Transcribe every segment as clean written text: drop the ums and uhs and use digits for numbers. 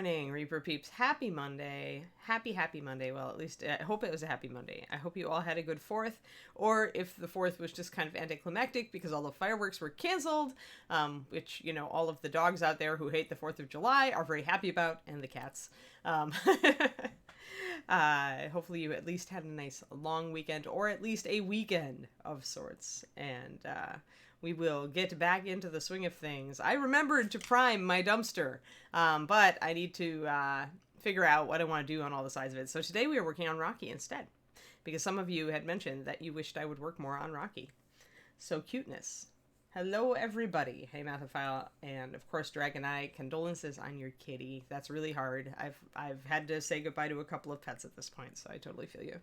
morning, Reaper peeps. Happy Monday. Happy Monday. Well, at least I hope it was a happy Monday. I hope you all had a good 4th, or if the 4th was just kind of anticlimactic because all the fireworks were canceled, which, you know, all of the dogs out there who hate the 4th of July are very happy about, and the cats. Hopefully you at least had a nice long weekend, or at least a weekend of sorts, and we will get back into the swing of things. I remembered to prime my dumpster, but I need to figure out what I want to do on all the sides of it. So today we are working on Rocky instead, because some of you had mentioned that you wished I would work more on Rocky. So cuteness. Hello everybody. Hey Mathophile, and of course Dragon Eye, condolences on your kitty. That's really hard. I've had to say goodbye to a couple of pets at this point, so I totally feel you.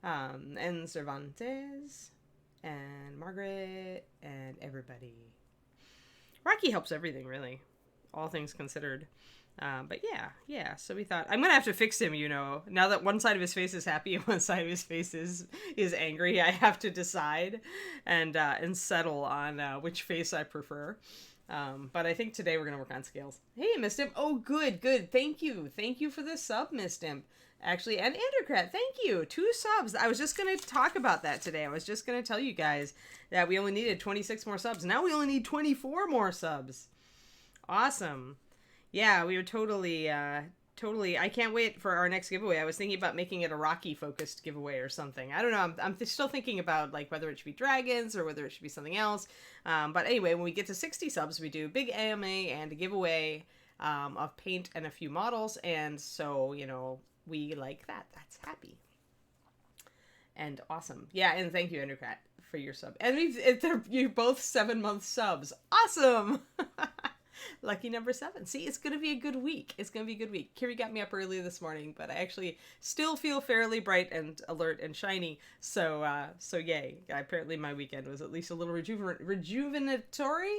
And Cervantes, and Margaret, and everybody. Rocky helps everything, really, all things considered. But yeah, so we thought, I'm gonna have to fix him, you know, now that one side of his face is happy and one side of his face is angry. I have to decide and settle on which face I prefer. But I think today we're gonna work on scales. Hey, Miss Imp. Oh, good. Thank you for the sub, Miss Imp. Actually, and Androcrat, thank you. 2 subs. I was just going to talk about that today. I was just going to tell you guys that we only needed 26 more subs. Now we only need 24 more subs. Awesome. Yeah, we were totally, I can't wait for our next giveaway. I was thinking about making it a Rocky-focused giveaway or something. I don't know. I'm still thinking about, like, whether it should be dragons or whether it should be something else. But anyway, when we get to 60 subs, we do big AMA and a giveaway of paint and a few models. And so, you know, we like that. That's happy. And awesome. Yeah, and thank you, Androcrat, for your sub. And you're both 7-month subs. Awesome! Lucky number 7. See, it's going to be a good week. Kiri got me up early this morning, but I actually still feel fairly bright and alert and shiny. So yay. Apparently my weekend was at least a little rejuvenatory?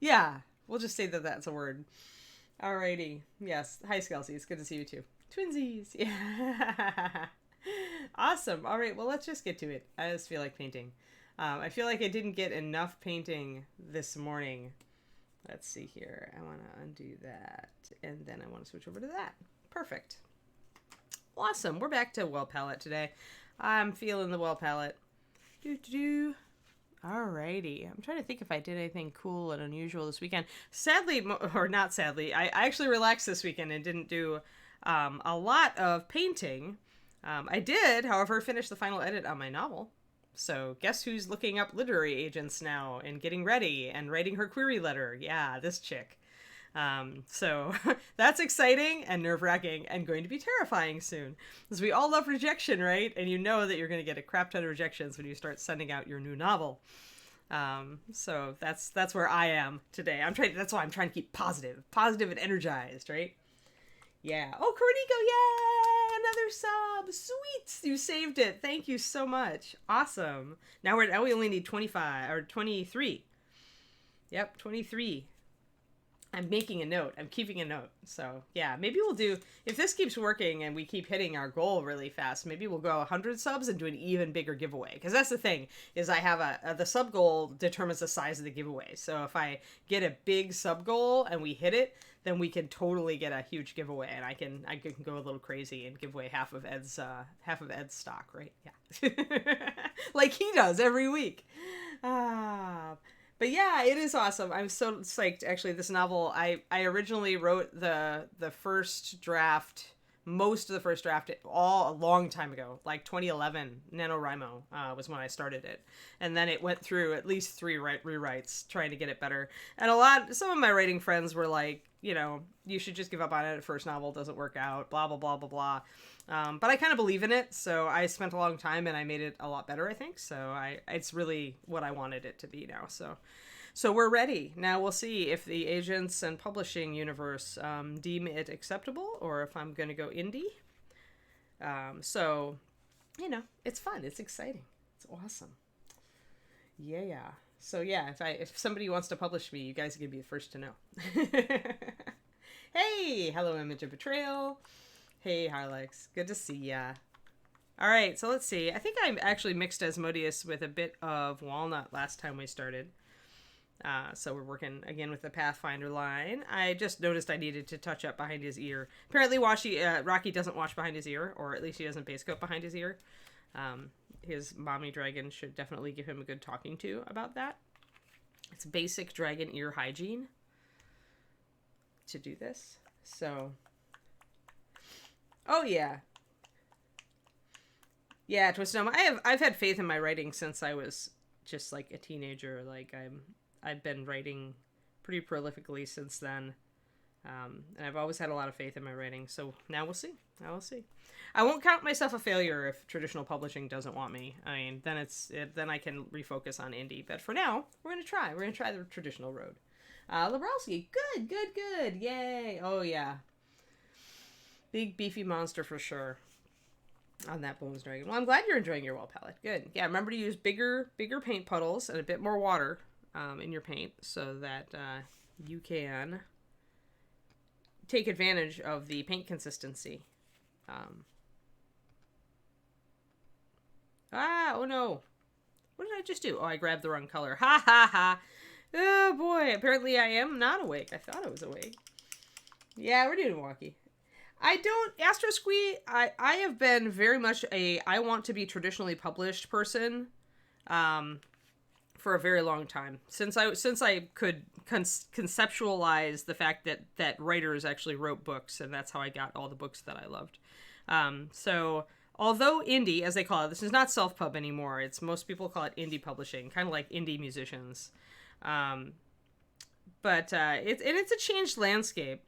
Yeah, we'll just say that that's a word. Alrighty. Yes. Hi, Skelsey. It's good to see you too. Twinsies. Yeah. Awesome. All right. Well, let's just get to it. I just feel like painting. I feel like I didn't get enough painting this morning. Let's see here. I want to undo that. And then I want to switch over to that. Perfect. Awesome. We're back to well palette today. I'm feeling the well palette. Alrighty. I'm trying to think if I did anything cool and unusual this weekend. Sadly, or not sadly, I actually relaxed this weekend and didn't do a lot of painting. I did, however, finish the final edit on my novel. So guess who's looking up literary agents now and getting ready and writing her query letter? Yeah, this chick. So that's exciting and nerve-wracking and going to be terrifying soon. Because we all love rejection, right? And you know that you're going to get a crap ton of rejections when you start sending out your new novel. So that's where I am today. That's why I'm trying to keep positive and energized, right? Yeah. Oh, Corinico, yay! Another sub. Sweet. You saved it. Thank you so much. Awesome. Now we only need 25 or 23. Yep, 23. I'm making a note. I'm keeping a note. So yeah, maybe we'll do, if this keeps working and we keep hitting our goal really fast, maybe we'll go 100 subs and do an even bigger giveaway. Because that's the thing, is I have the sub goal determines the size of the giveaway. So if I get a big sub goal and we hit it, then we can totally get a huge giveaway, and I can go a little crazy and give away half of Ed's stock, right? Yeah, like he does every week. But yeah, it is awesome. I'm so psyched. Actually, this novel, I originally wrote the first draft, most of the first draft, all a long time ago, like 2011. NaNoWriMo was when I started it, and then it went through at least 3 rewrites trying to get it better. And some of my writing friends were like, you know, you should just give up on it. First novel doesn't work out, blah, blah, blah, blah, blah. But I kind of believe in it. So I spent a long time and I made it a lot better, I think. So it's really what I wanted it to be now. So we're ready. Now we'll see if the agents and publishing universe deem it acceptable or if I'm going to go indie. So, you know, it's fun. It's exciting. It's awesome. Yeah. So yeah, if somebody wants to publish me, you guys are going to be the first to know. Hey, hello Image of Betrayal. Hey Harlex, good to see ya. All right, so let's see. I think I actually mixed Asmodeus with a bit of walnut last time we started. So we're working again with the Pathfinder line. I just noticed I needed to touch up behind his ear. Apparently Rocky doesn't watch behind his ear, or at least he doesn't base coat behind his ear. His mommy dragon should definitely give him a good talking to about that. It's basic dragon ear hygiene to do this. So, oh yeah. Yeah, Twisted Elm. I've had faith in my writing since I was just like a teenager. Like I've been writing pretty prolifically since then. And I've always had a lot of faith in my writing. So now we'll see. I won't count myself a failure if traditional publishing doesn't want me. I mean, then I can refocus on indie. But for now, we're gonna try. We're gonna try the traditional road. Labrowski, good. Yay. Oh yeah. Big beefy monster for sure. On that Bones Dragon. Well, I'm glad you're enjoying your wall palette. Good. Yeah, remember to use bigger paint puddles and a bit more water in your paint so that you can take advantage of the paint consistency. Oh no. What did I just do? Oh, I grabbed the wrong color. Ha ha ha. Oh boy, apparently I am not awake. I thought I was awake. Yeah, we're doing walkie. Astro Squee, I have been very much I want to be traditionally published person for a very long time. Since I could conceptualize the fact that writers actually wrote books, and that's how I got all the books that I loved. So although indie, as they call it, this is not self-pub anymore. It's most people call it indie publishing, kind of like indie musicians. But it's a changed landscape.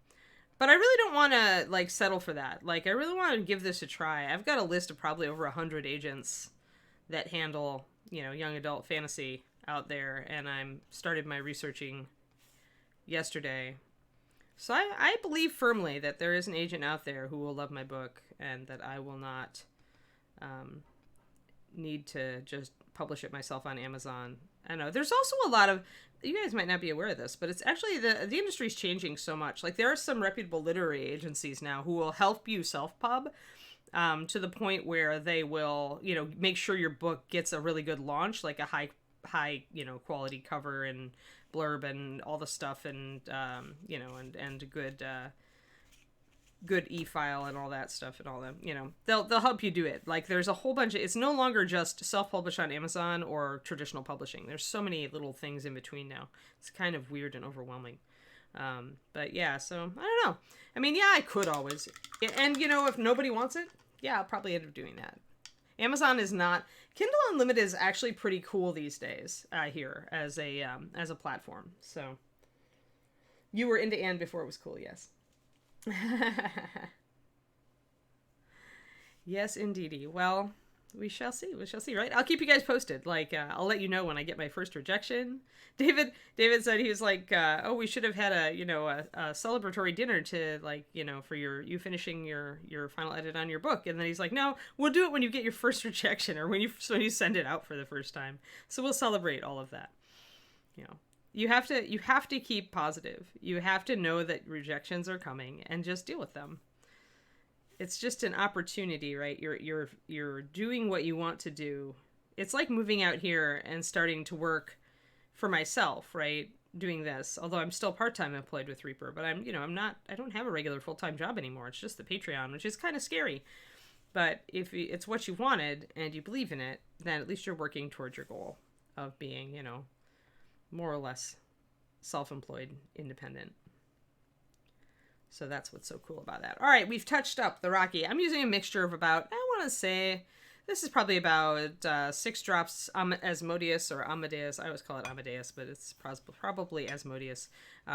But I really don't want to, like, settle for that. Like, I really want to give this a try. I've got a list of probably over 100 agents that handle, young adult fantasy out there, and I'm started my researching yesterday. So I believe firmly that there is an agent out there who will love my book, and that I will not need to just publish it myself on Amazon. I know. There's also a lot of... You guys might not be aware of this, but it's actually the industry's changing so much. Like, there are some reputable literary agencies now who will help you self-pub to the point where they will, make sure your book gets a really good launch, like a high, quality cover and blurb and all the stuff, and and good e-file and all that stuff, and all them, they'll help you do it. Like, there's a whole bunch of, it's no longer just self-publish on Amazon or traditional publishing. There's so many little things in between now. It's kind of weird and overwhelming. But yeah, so I don't know. I mean, yeah, I could always, and if nobody wants it, yeah, I'll probably end up doing that. Amazon is not, Kindle Unlimited is actually pretty cool these days, here as a platform. So you were into Anne before it was cool. Yes. Yes, indeedy. Well, we shall see, right? I'll keep you guys posted. Like, I'll let you know when I get my first rejection. David said, he was like, oh, we should have had a celebratory dinner to, like, for you finishing your final edit on your book. And then he's like, no, we'll do it when you get your first rejection, or when you send it out for the first time. So we'll celebrate all of that. You have to keep positive. You have to know that rejections are coming and just deal with them. It's just an opportunity, right? You're doing what you want to do. It's like moving out here and starting to work for myself, right? Doing this, although I'm still part-time employed with Reaper, but I don't have a regular full-time job anymore. It's just the Patreon, which is kind of scary. But if it's what you wanted and you believe in it, then at least you're working towards your goal of being, more or less self-employed, independent. So that's what's so cool about that. All right, we've touched up the Rocky. I'm using a mixture of about, I want to say, this is probably about 6 drops Asmodeus or Amadeus. I always call it Amadeus, but it's probably Asmodeus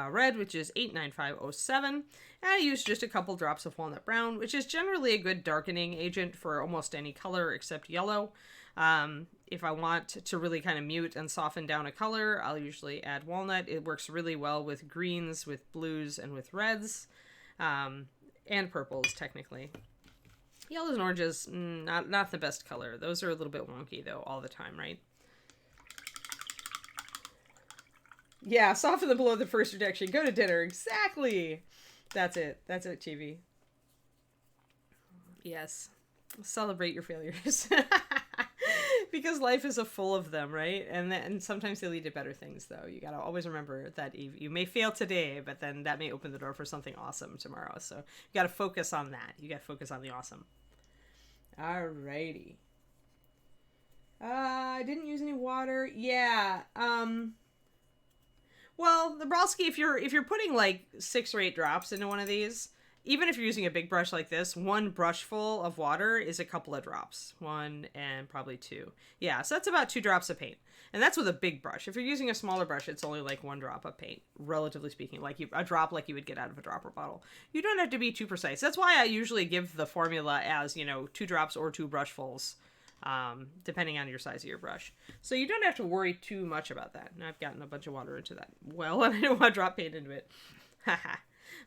red, which is 89507. And I use just a couple drops of walnut brown, which is generally a good darkening agent for almost any color except yellow. If I want to really kind of mute and soften down a color, I'll usually add walnut. It works really well with greens, with blues, and with reds, and purples, technically. Yellows and oranges, not the best color. Those are a little bit wonky, though, all the time, right? Yeah, soften the blow of the first rejection. Go to dinner. Exactly. That's it, Chibi. Yes. Celebrate your failures. Because life is a full of them, right? And sometimes they lead to better things, though. You got to always remember that you may fail today, but then that may open the door for something awesome tomorrow. So you got to focus on that. You got to focus on the awesome. Alrighty. I didn't use any water. Yeah. Well, the Bralski, if you're putting like 6 or 8 drops into one of these, even if you're using a big brush like this, one brush full of water is a couple of drops. 1 and probably 2. Yeah, so that's about 2 drops of paint. And that's with a big brush. If you're using a smaller brush, it's only like 1 drop of paint, relatively speaking, like a drop like you would get out of a dropper bottle. You don't have to be too precise. That's why I usually give the formula as, 2 drops or 2 brushfuls, depending on your size of your brush. So you don't have to worry too much about that. And I've gotten a bunch of water into that well, and I don't want to drop paint into it. Haha.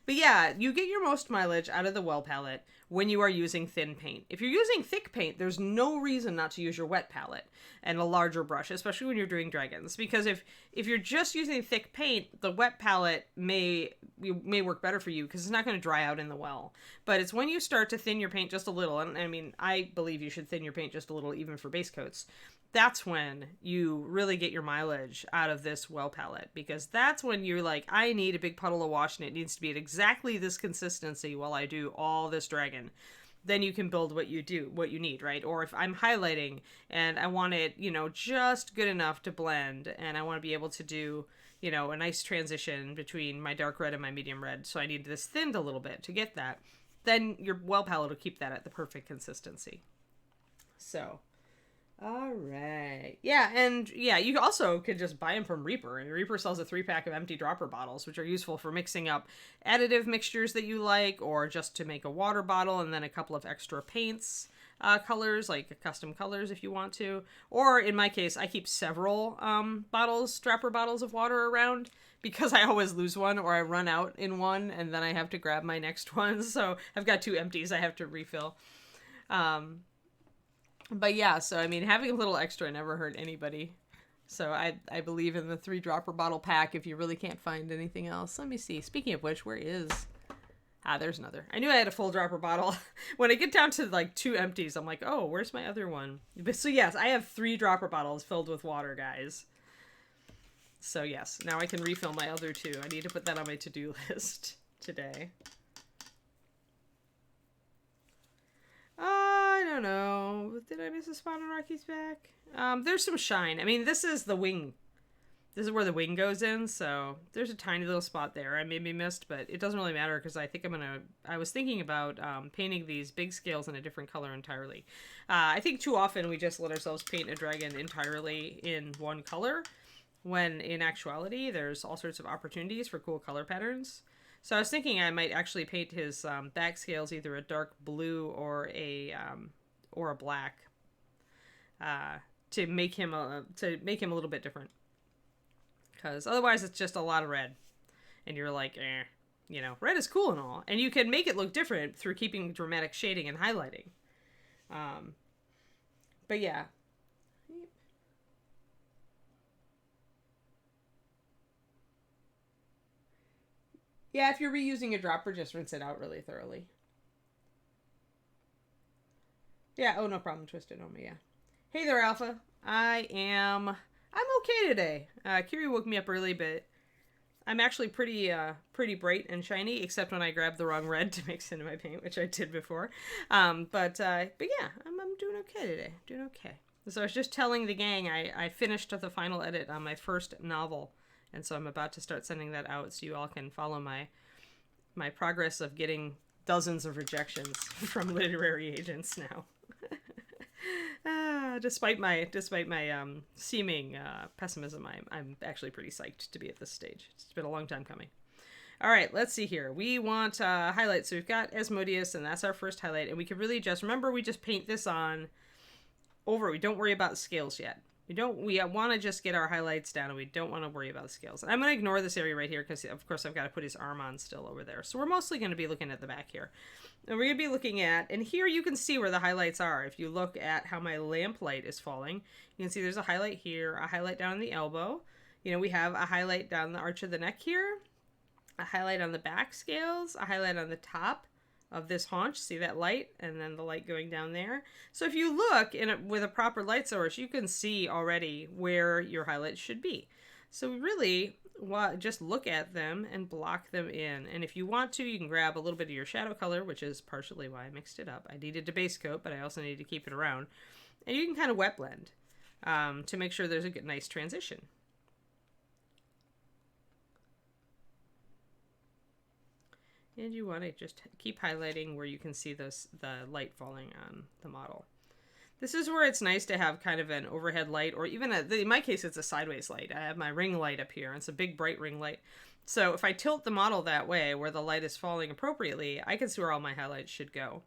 But yeah, you get your most mileage out of the well palette when you are using thin paint. If you're using thick paint, there's no reason not to use your wet palette and a larger brush, especially when you're doing dragons. Because if you're just using thick paint, the wet palette may work better for you because it's not going to dry out in the well. But it's when you start to thin your paint just a little, and I mean, I believe you should thin your paint just a little even for base coats. That's when you really get your mileage out of this well palette, because that's when you're like, I need a big puddle of wash and it needs to be at exactly this consistency while I do all this dragon. Then you can build what you need, right? Or if I'm highlighting and I want it, just good enough to blend, and I want to be able to do, a nice transition between my dark red and my medium red. So I need this thinned a little bit to get that. Then your well palette will keep that at the perfect consistency. So... all right. Yeah, and yeah, you also could just buy them from Reaper. And Reaper sells a 3-pack of empty dropper bottles, which are useful for mixing up additive mixtures that you like, or just to make a water bottle and then a couple of extra paints, colors, like custom colors if you want to. Or in my case, I keep several dropper bottles of water around, because I always lose one or I run out in one and then I have to grab my next one. So I've got 2 empties I have to refill. But yeah, so I mean, having a little extra never hurt anybody. So I believe in the 3 dropper bottle pack if you really can't find anything else. Let me see. Speaking of which, where is... there's another. I knew I had a full dropper bottle. When I get down to like 2 empties, I'm like, oh, where's my other one? So yes, I have 3 dropper bottles filled with water, guys. So yes, now I can refill my other 2. I need to put that on my to-do list today. I don't know. Did I miss a spot on Rocky's back? There's some shine. I mean, this is the wing. This is where the wing goes in, so there's a tiny little spot there I maybe missed, but it doesn't really matter because I think I was thinking about painting these big scales in a different color entirely. I think too often we just let ourselves paint a dragon entirely in one color, when in actuality there's all sorts of opportunities for cool color patterns. So I was thinking I might actually paint his back scales either a dark blue or a black, to make him a little bit different. Because otherwise it's just a lot of red, and you're like, red is cool and all, and you can make it look different through keeping dramatic shading and highlighting. But yeah. Yeah, if you're reusing a dropper, just rinse it out really thoroughly. Yeah, oh, no problem, Twisted Oma, yeah. Hey there, Alpha. I'm okay today. Kiri woke me up early, but I'm actually pretty bright and shiny, except when I grab the wrong red to mix into my paint, which I did before. But yeah, I'm doing okay today. Doing okay. So I was just telling the gang I finished the final edit on my first novel. And so I'm about to start sending that out so you all can follow my progress of getting dozens of rejections from literary agents now. Despite my seeming pessimism, I'm actually pretty psyched to be at this stage. It's been a long time coming. All right, let's see here. We want highlights. So we've got Asmodeus, and that's our first highlight. And we can really remember we just paint this on over. We don't worry about the scales yet. We want to just get our highlights down, and we don't want to worry about the scales. And I'm going to ignore this area right here because, of course, I've got to put his arm on still over there. So we're mostly going to be looking at the back here. And we're going to be looking at, and here you can see where the highlights are. If you look at how my lamplight is falling, you can see there's a highlight here, a highlight down in the elbow. We have a highlight down the arch of the neck here, a highlight on the back scales, a highlight on the top of this haunch. See that light? And then the light going down there. So if you look with a proper light source, you can see already where your highlights should be. So really, just look at them and block them in. And if you want to, you can grab a little bit of your shadow color, which is partially why I mixed it up. I needed to base coat, but I also needed to keep it around. And you can kind of wet blend to make sure there's a good, nice transition. And you want to just keep highlighting where you can see the light falling on the model. This is where it's nice to have kind of an overhead light, or even in my case, it's a sideways light. I have my ring light up here. It's a big, bright ring light. So if I tilt the model that way, where the light is falling appropriately, I can see where all my highlights should go,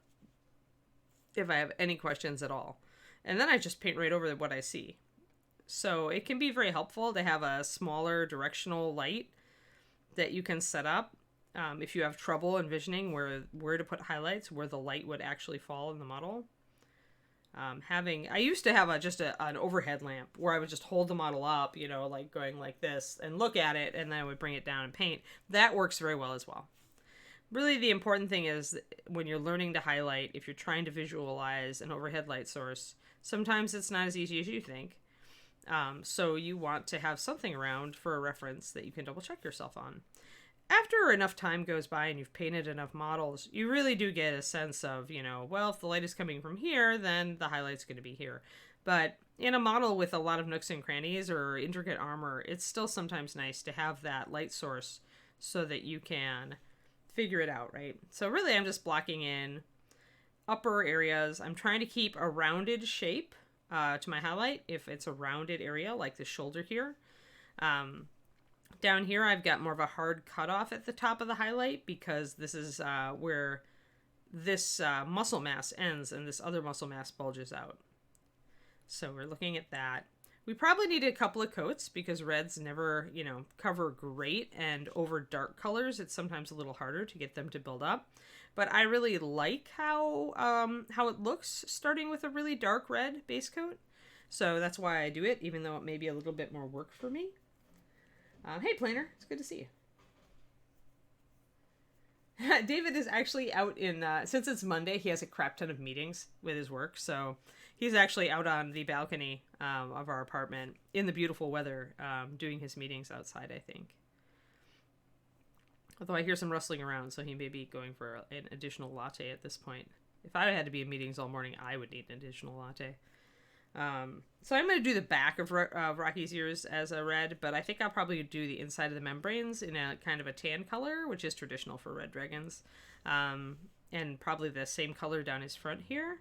if I have any questions at all. And then I just paint right over what I see. So it can be very helpful to have a smaller directional light that you can set up. If you have trouble envisioning where to put highlights, where the light would actually fall in the model. I used to have an overhead lamp where I would just hold the model up, you know, like going like this and look at it, and then I would bring it down and paint. That works very well as well. Really, the important thing is when you're learning to highlight, if you're trying to visualize an overhead light source, sometimes it's not as easy as you think. So you want to have something around for a reference that you can double check yourself on. After enough time goes by and you've painted enough models, you really do get a sense of, you know, well, if the light is coming from here, then the highlight's going to be here. But in a model with a lot of nooks and crannies or intricate armor, it's still sometimes nice to have that light source so that you can figure it out, right? So really, I'm just blocking in upper areas. I'm trying to keep a rounded shape to my highlight if it's a rounded area like the shoulder here. Down here, I've got more of a hard cutoff at the top of the highlight because this is where this muscle mass ends and this other muscle mass bulges out. So we're looking at that. We probably need a couple of coats because reds never, you know, cover great, and over dark colors, it's sometimes a little harder to get them to build up. But I really like how it looks starting with a really dark red base coat. So that's why I do it, even though it may be a little bit more work for me. Hey, Planner. It's good to see you. David is actually out in, since it's Monday, he has a crap ton of meetings with his work. So he's actually out on the balcony of our apartment in the beautiful weather doing his meetings outside, I think. Although I hear some rustling around, so he may be going for an additional latte at this point. If I had to be in meetings all morning, I would need an additional latte. So I'm going to do the back of Rocky's ears as a red, but I think I'll probably do the inside of the membranes in a kind of a tan color, which is traditional for red dragons. And probably the same color down his front here.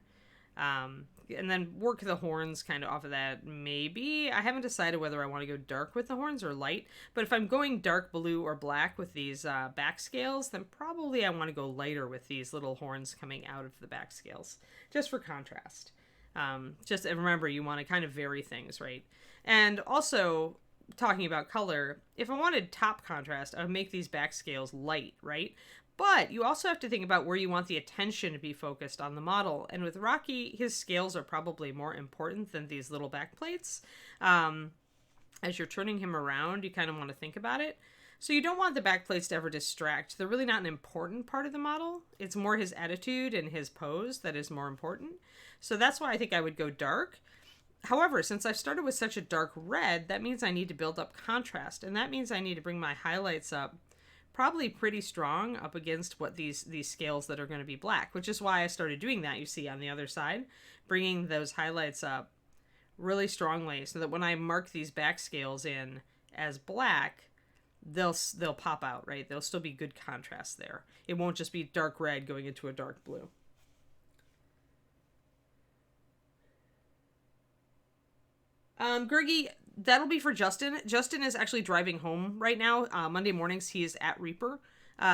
And then work the horns kind of off of that, maybe. I haven't decided whether I want to go dark with the horns or light, but if I'm going dark blue or black with these back scales, then probably I want to go lighter with these little horns coming out of the back scales, just for contrast. Just remember, you want to kind of vary things, right? And also, talking about color, if I wanted top contrast, I would make these back scales light, right? But you also have to think about where you want the attention to be focused on the model. And with Rocky, his scales are probably more important than these little back plates. As you're turning him around, you kind of want to think about it. So you don't want the back plates to ever distract. They're really not an important part of the model. It's more his attitude and his pose that is more important. So that's why I think I would go dark. However, since I've started with such a dark red, that means I need to build up contrast. And that means I need to bring my highlights up probably pretty strong up against what these scales that are going to be black, which is why I started doing that, you see, on the other side, bringing those highlights up really strongly so that when I mark these back scales in as black, they'll pop out, right? There'll still be good contrast there. It won't just be dark red going into a dark blue. Gergie, that'll be for Justin. Justin is actually driving home right now. Monday mornings he is at Reaper,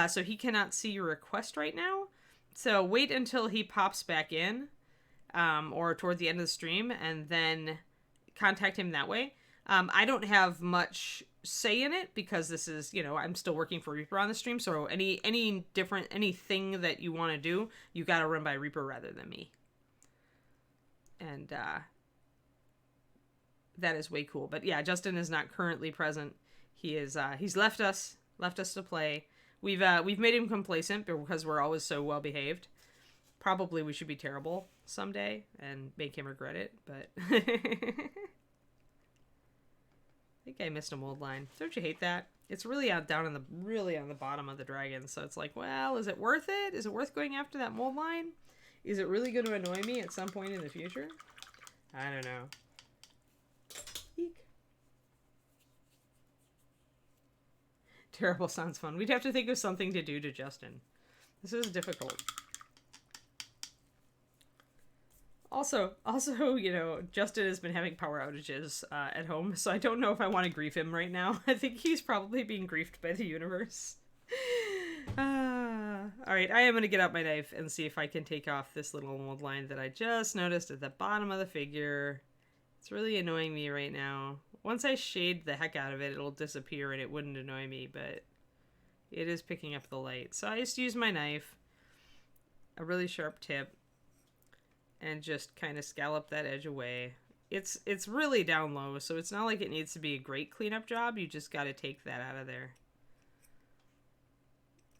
so he cannot see your request right now. So wait until he pops back in, or toward the end of the stream, and then contact him that way. I don't have much say in it because this is, you know, I'm still working for Reaper on the stream. So anything that you want to do, you got to run by Reaper rather than me. And that is way cool. But yeah, Justin is not currently present. He is he's left us to play. We've made him complacent because we're always so well behaved. Probably we should be terrible someday and make him regret it, but I think I missed a mold line. Don't you hate that? It's really down on the bottom of the dragon, so it's like, well, is it worth it? Is it worth going after that mold line? Is it really going to annoy me at some point in the future? I don't know. Eek. Terrible sounds fun. We'd have to think of something to do to Justin. This is difficult. Also, you know, Justin has been having power outages at home, so I don't know if I want to grief him right now. I think he's probably being griefed by the universe. Alright, I am going to get out my knife and see if I can take off this little mold line that I just noticed at the bottom of the figure. It's really annoying me right now. Once I shade the heck out of it, it'll disappear and it wouldn't annoy me, but it is picking up the light. So I just use my knife, a really sharp tip, and just kind of scallop that edge away. It's really down low, so it's not like it needs to be a great cleanup job. You just got to take that out of there.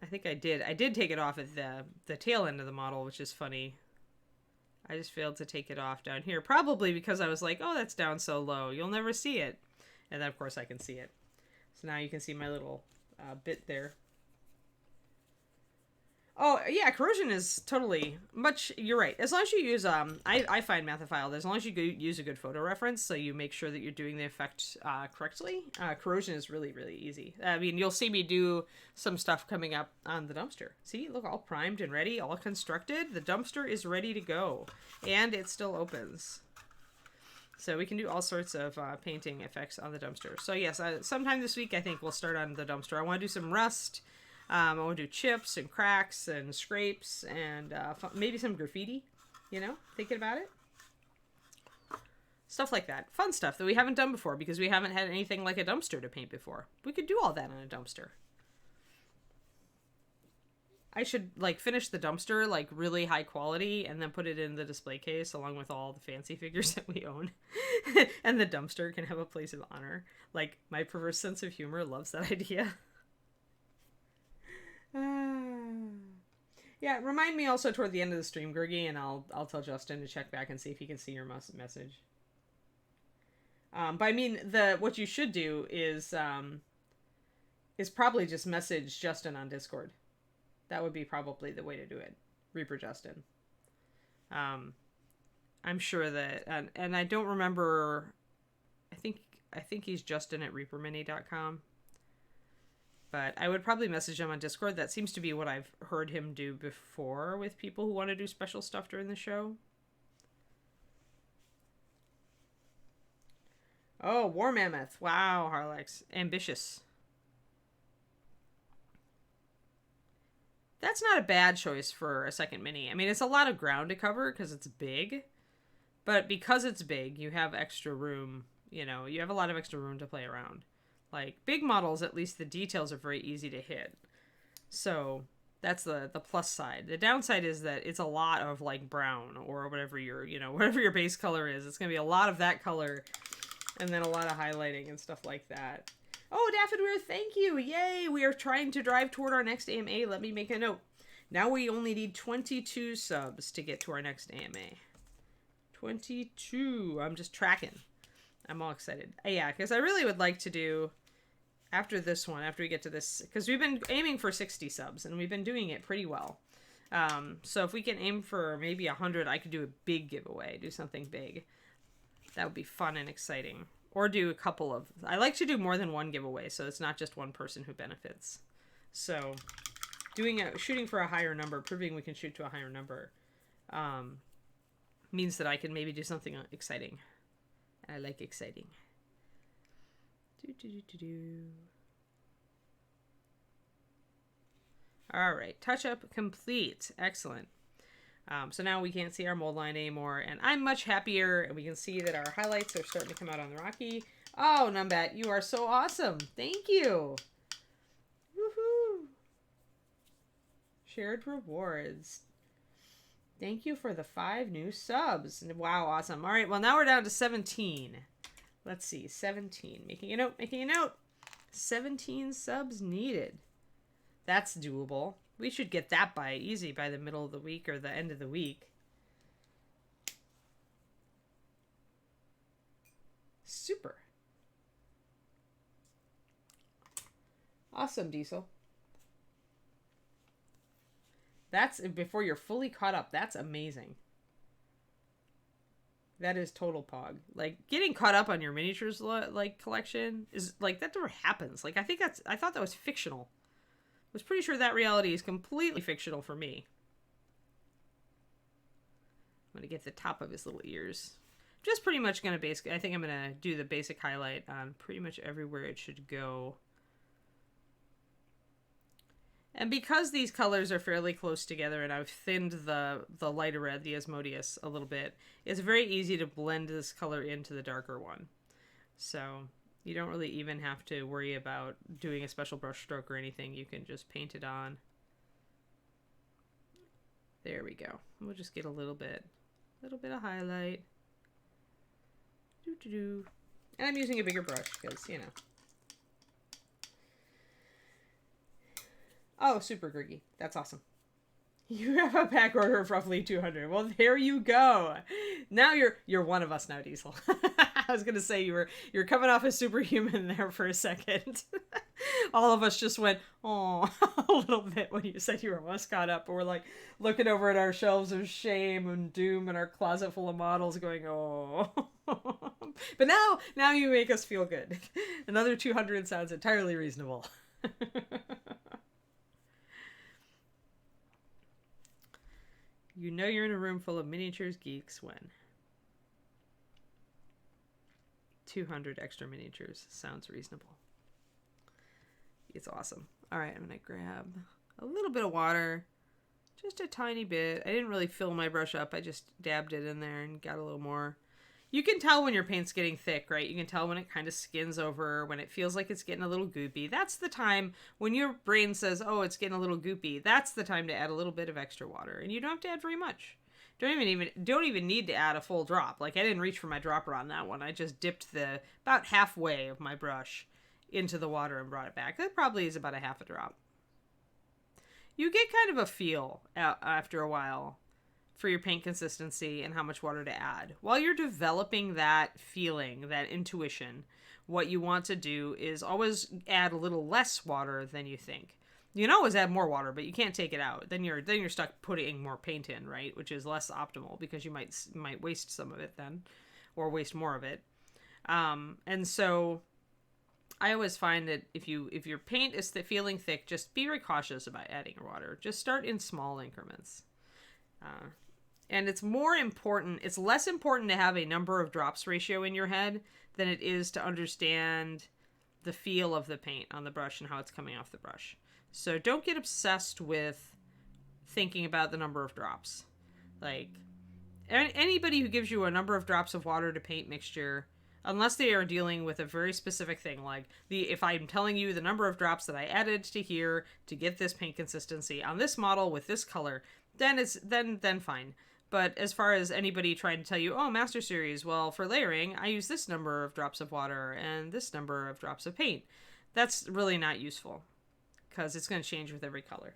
I think I did. I did take it off at the tail end of the model, which is funny. I just failed to take it off down here. Probably because I was like, oh, that's down so low. You'll never see it. And then, of course, I can see it. So now you can see my little bit there. Oh, yeah, corrosion is totally much... You're right. As long as you use... I find Mathafile, as long as you use a good photo reference, so you make sure that you're doing the effect correctly, corrosion is really, really easy. I mean, you'll see me do some stuff coming up on the dumpster. See? Look, all primed and ready, all constructed. The dumpster is ready to go. And it still opens. So we can do all sorts of painting effects on the dumpster. So yes, sometime this week I think we'll start on the dumpster. I want to do some rust... I want to do chips and cracks and scrapes and maybe some graffiti, you know, thinking about it. Stuff like that. Fun stuff that we haven't done before because we haven't had anything like a dumpster to paint before. We could do all that on a dumpster. I should, like, finish the dumpster, like, really high quality and then put it in the display case along with all the fancy figures that we own. And the dumpster can have a place of honor. Like, my perverse sense of humor loves that idea. Yeah, remind me also toward the end of the stream, Gurgi, and I'll tell Justin to check back and see if he can see your message. But I mean, what you should do is probably just message Justin on Discord. That would be probably the way to do it. Reaper Justin. I'm sure that, and I don't remember. I think he's Justin at reapermini.com. But I would probably message him on Discord. That seems to be what I've heard him do before with people who want to do special stuff during the show. Oh, War Mammoth. Wow, Harlex. Ambitious. That's not a bad choice for a second mini. I mean, it's a lot of ground to cover because it's big. But because it's big, you have extra room. You know, you have a lot of extra room to play around. Like, big models, at least the details are very easy to hit. So, that's the plus side. The downside is that it's a lot of, like, brown or whatever whatever your base color is. It's going to be a lot of that color and then a lot of highlighting and stuff like that. Oh, Daffodweir, thank you! Yay! We are trying to drive toward our next AMA. Let me make a note. Now we only need 22 subs to get to our next AMA. 22. I'm just tracking. I'm all excited. Yeah, because I really would like to do... After this one, after we get to this, because we've been aiming for 60 subs, and we've been doing it pretty well. So if we can aim for maybe 100, I could do a big giveaway, do something big. That would be fun and exciting. Or do a couple of... I like to do more than one giveaway, so it's not just one person who benefits. So shooting for a higher number, proving we can shoot to a higher number, means that I can maybe do something exciting. I like exciting. All right, touch up complete. Excellent. So now we can't see our mold line anymore, and I'm much happier, and we can see that our highlights are starting to come out on the Rocky. Oh, Numbat, you are so awesome. Thank you. Woohoo. Shared rewards. Thank you for the 5 new subs. Wow, awesome. All right, well, now we're down to 17. Let's see, 17. Making a note, making a note. 17 subs needed. That's doable. We should get that by easy by the middle of the week or the end of the week. Super. Awesome, Diesel. That's before you're fully caught up. That's amazing. That is total pog. Like, getting caught up on your miniatures like collection is like, that never happens. Like, I thought that was fictional. I was pretty sure that reality is completely fictional for me. I'm gonna get the top of his little ears. Just pretty much gonna I think I'm gonna do the basic highlight on pretty much everywhere it should go. And because these colors are fairly close together and I've thinned the lighter red, the Asmodeus, a little bit, it's very easy to blend this color into the darker one. So you don't really even have to worry about doing a special brush stroke or anything. You can just paint it on. There we go. We'll just get a little bit of highlight. Doo-doo-doo. And I'm using a bigger brush because, you know. Oh, super Griggy. That's awesome. You have a back order of roughly 200. Well, there you go. Now you're one of us now, Diesel. I was gonna say you're coming off as superhuman there for a second. All of us just went, oh, a little bit when you said you were almost caught up. But we're like looking over at our shelves of shame and doom and our closet full of models going, oh. But now you make us feel good. Another 200 sounds entirely reasonable. You know you're in a room full of miniatures geeks when 200 extra miniatures sounds reasonable. It's awesome. All right, I'm going to grab a little bit of water, just a tiny bit. I didn't really fill my brush up. I just dabbed it in there and got a little more. You can tell when your paint's getting thick, right? You can tell when it kind of skins over, when it feels like it's getting a little goopy. That's the time when your brain says, oh, it's getting a little goopy. That's the time to add a little bit of extra water. And you don't have to add very much. Don't even need to add a full drop. Like, I didn't reach for my dropper on that one. I just dipped about halfway of my brush into the water and brought it back. That probably is about a half a drop. You get kind of a feel after a while for your paint consistency and how much water to add. While you're developing that feeling, that intuition, what you want to do is always add a little less water than you think. You can always add more water, but you can't take it out. Then you're stuck putting more paint in, right? Which is less optimal because you might waste some of it then, or waste more of it. And so I always find that if your paint is feeling thick, just be very cautious about adding water. Just start in small increments. And it's less important to have a number of drops ratio in your head than it is to understand the feel of the paint on the brush and how it's coming off the brush. So don't get obsessed with thinking about the number of drops. Like, anybody who gives you a number of drops of water to paint mixture, unless they are dealing with a very specific thing, like if I'm telling you the number of drops that I added to here to get this paint consistency on this model with this color, then fine. But as far as anybody trying to tell you, oh, Master Series, well, for layering, I use this number of drops of water and this number of drops of paint. That's really not useful because it's going to change with every color.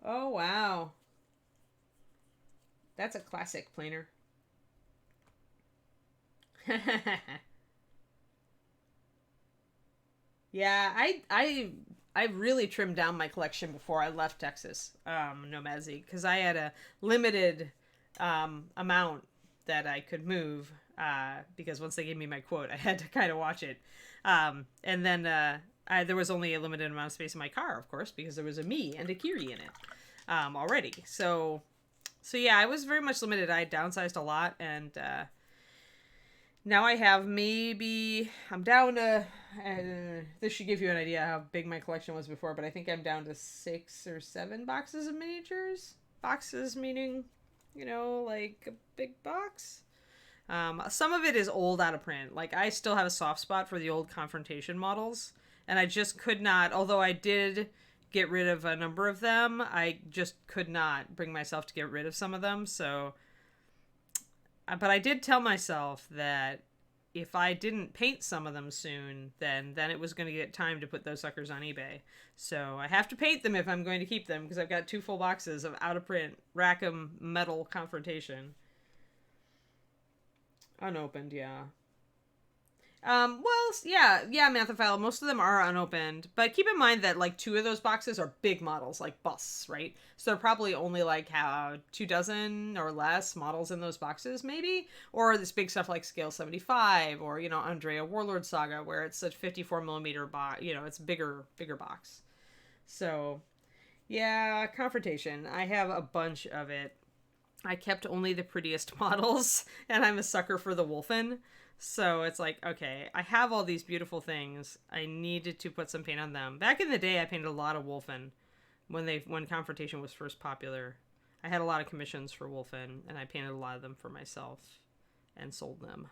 Oh, wow. That's a classic planer. Yeah, I really trimmed down my collection before I left Texas, Nomadsy, because I had a limited amount that I could move, because once they gave me my quote, I had to kind of watch it. And then there was only a limited amount of space in my car, of course, because there was a me and a Kiri in it already. So yeah, I was very much limited. I downsized a lot, and now I have I'm down to, this should give you an idea how big my collection was before, but I think I'm down to 6 or 7 boxes of miniatures. Boxes meaning, like a big box. Some of it is old out of print. Like, I still have a soft spot for the old Confrontation models, and I just could not, although I did get rid of a number of them, I just could not bring myself to get rid of some of them, so... But I did tell myself that if I didn't paint some of them soon, then it was going to get time to put those suckers on eBay. So I have to paint them if I'm going to keep them, because I've got 2 full boxes of out of print Rackham Metal Confrontation. Unopened, yeah. Well, yeah, Mathophile, most of them are unopened, but keep in mind that, like, 2 of those boxes are big models, like busts, right? So they're probably only, like, 2 dozen or less models in those boxes, maybe? Or this big stuff like Scale 75, or, you know, Andrea Warlord Saga, where it's a 54mm box, you know, it's bigger box. So, yeah, Confrontation. I have a bunch of it. I kept only the prettiest models, and I'm a sucker for the Wolfen. So it's like, okay, I have all these beautiful things. I needed to put some paint on them. Back in the day, I painted a lot of Wolfen when Confrontation was first popular. I had a lot of commissions for Wolfen, and I painted a lot of them for myself and sold them.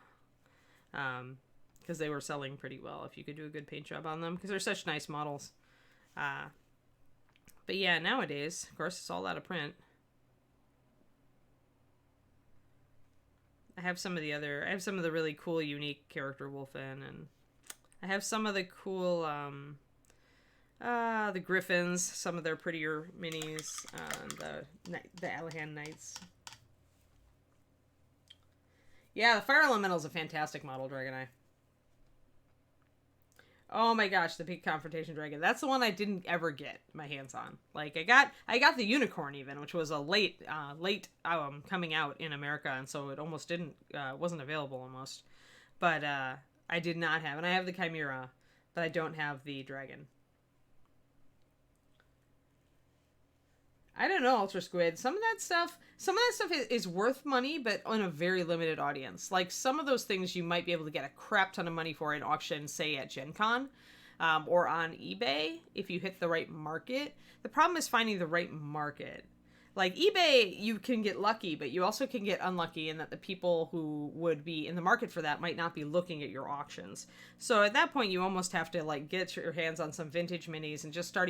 Because they were selling pretty well if you could do a good paint job on them, because they're such nice models. But yeah, nowadays, of course, it's all out of print. I have some of the really cool, unique character Wolfen, and I have some of the cool, the Griffins, some of their prettier minis, the Alahan Knights. Yeah, the Fire Elemental is a fantastic model, Dragoneye. Oh my gosh, the big Confrontation Dragon. That's the one I didn't ever get my hands on. Like, I got the Unicorn even, which was a late coming out in America, and so it almost wasn't available almost. But I did not have, and I have the Chimera, but I don't have the Dragon. I don't know, Ultra Squid. Some of that stuff is worth money, but on a very limited audience. Like, some of those things you might be able to get a crap ton of money for in auction, say at Gen Con, or on eBay, if you hit the right market. The problem is finding the right market. Like, eBay, you can get lucky, but you also can get unlucky in that the people who would be in the market for that might not be looking at your auctions. So at that point, you almost have to, like, get your hands on some vintage minis and just start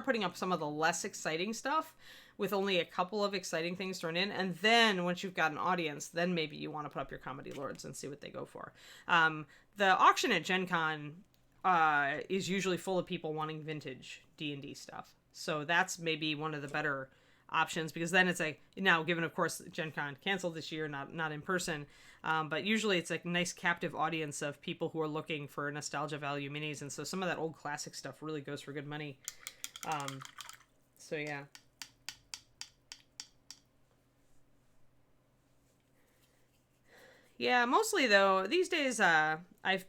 putting up some of the less exciting stuff with only a couple of exciting things thrown in. And then once you've got an audience, then maybe you want to put up your Comedy Lords and see what they go for. The auction at Gen Con is usually full of people wanting vintage D&D stuff. So that's maybe one of the better options, because then it's like, now given of course Gen Con canceled this year, not in person, but usually it's like a nice captive audience of people who are looking for nostalgia value minis, and so some of that old classic stuff really goes for good money. So yeah. Yeah, mostly though these days I've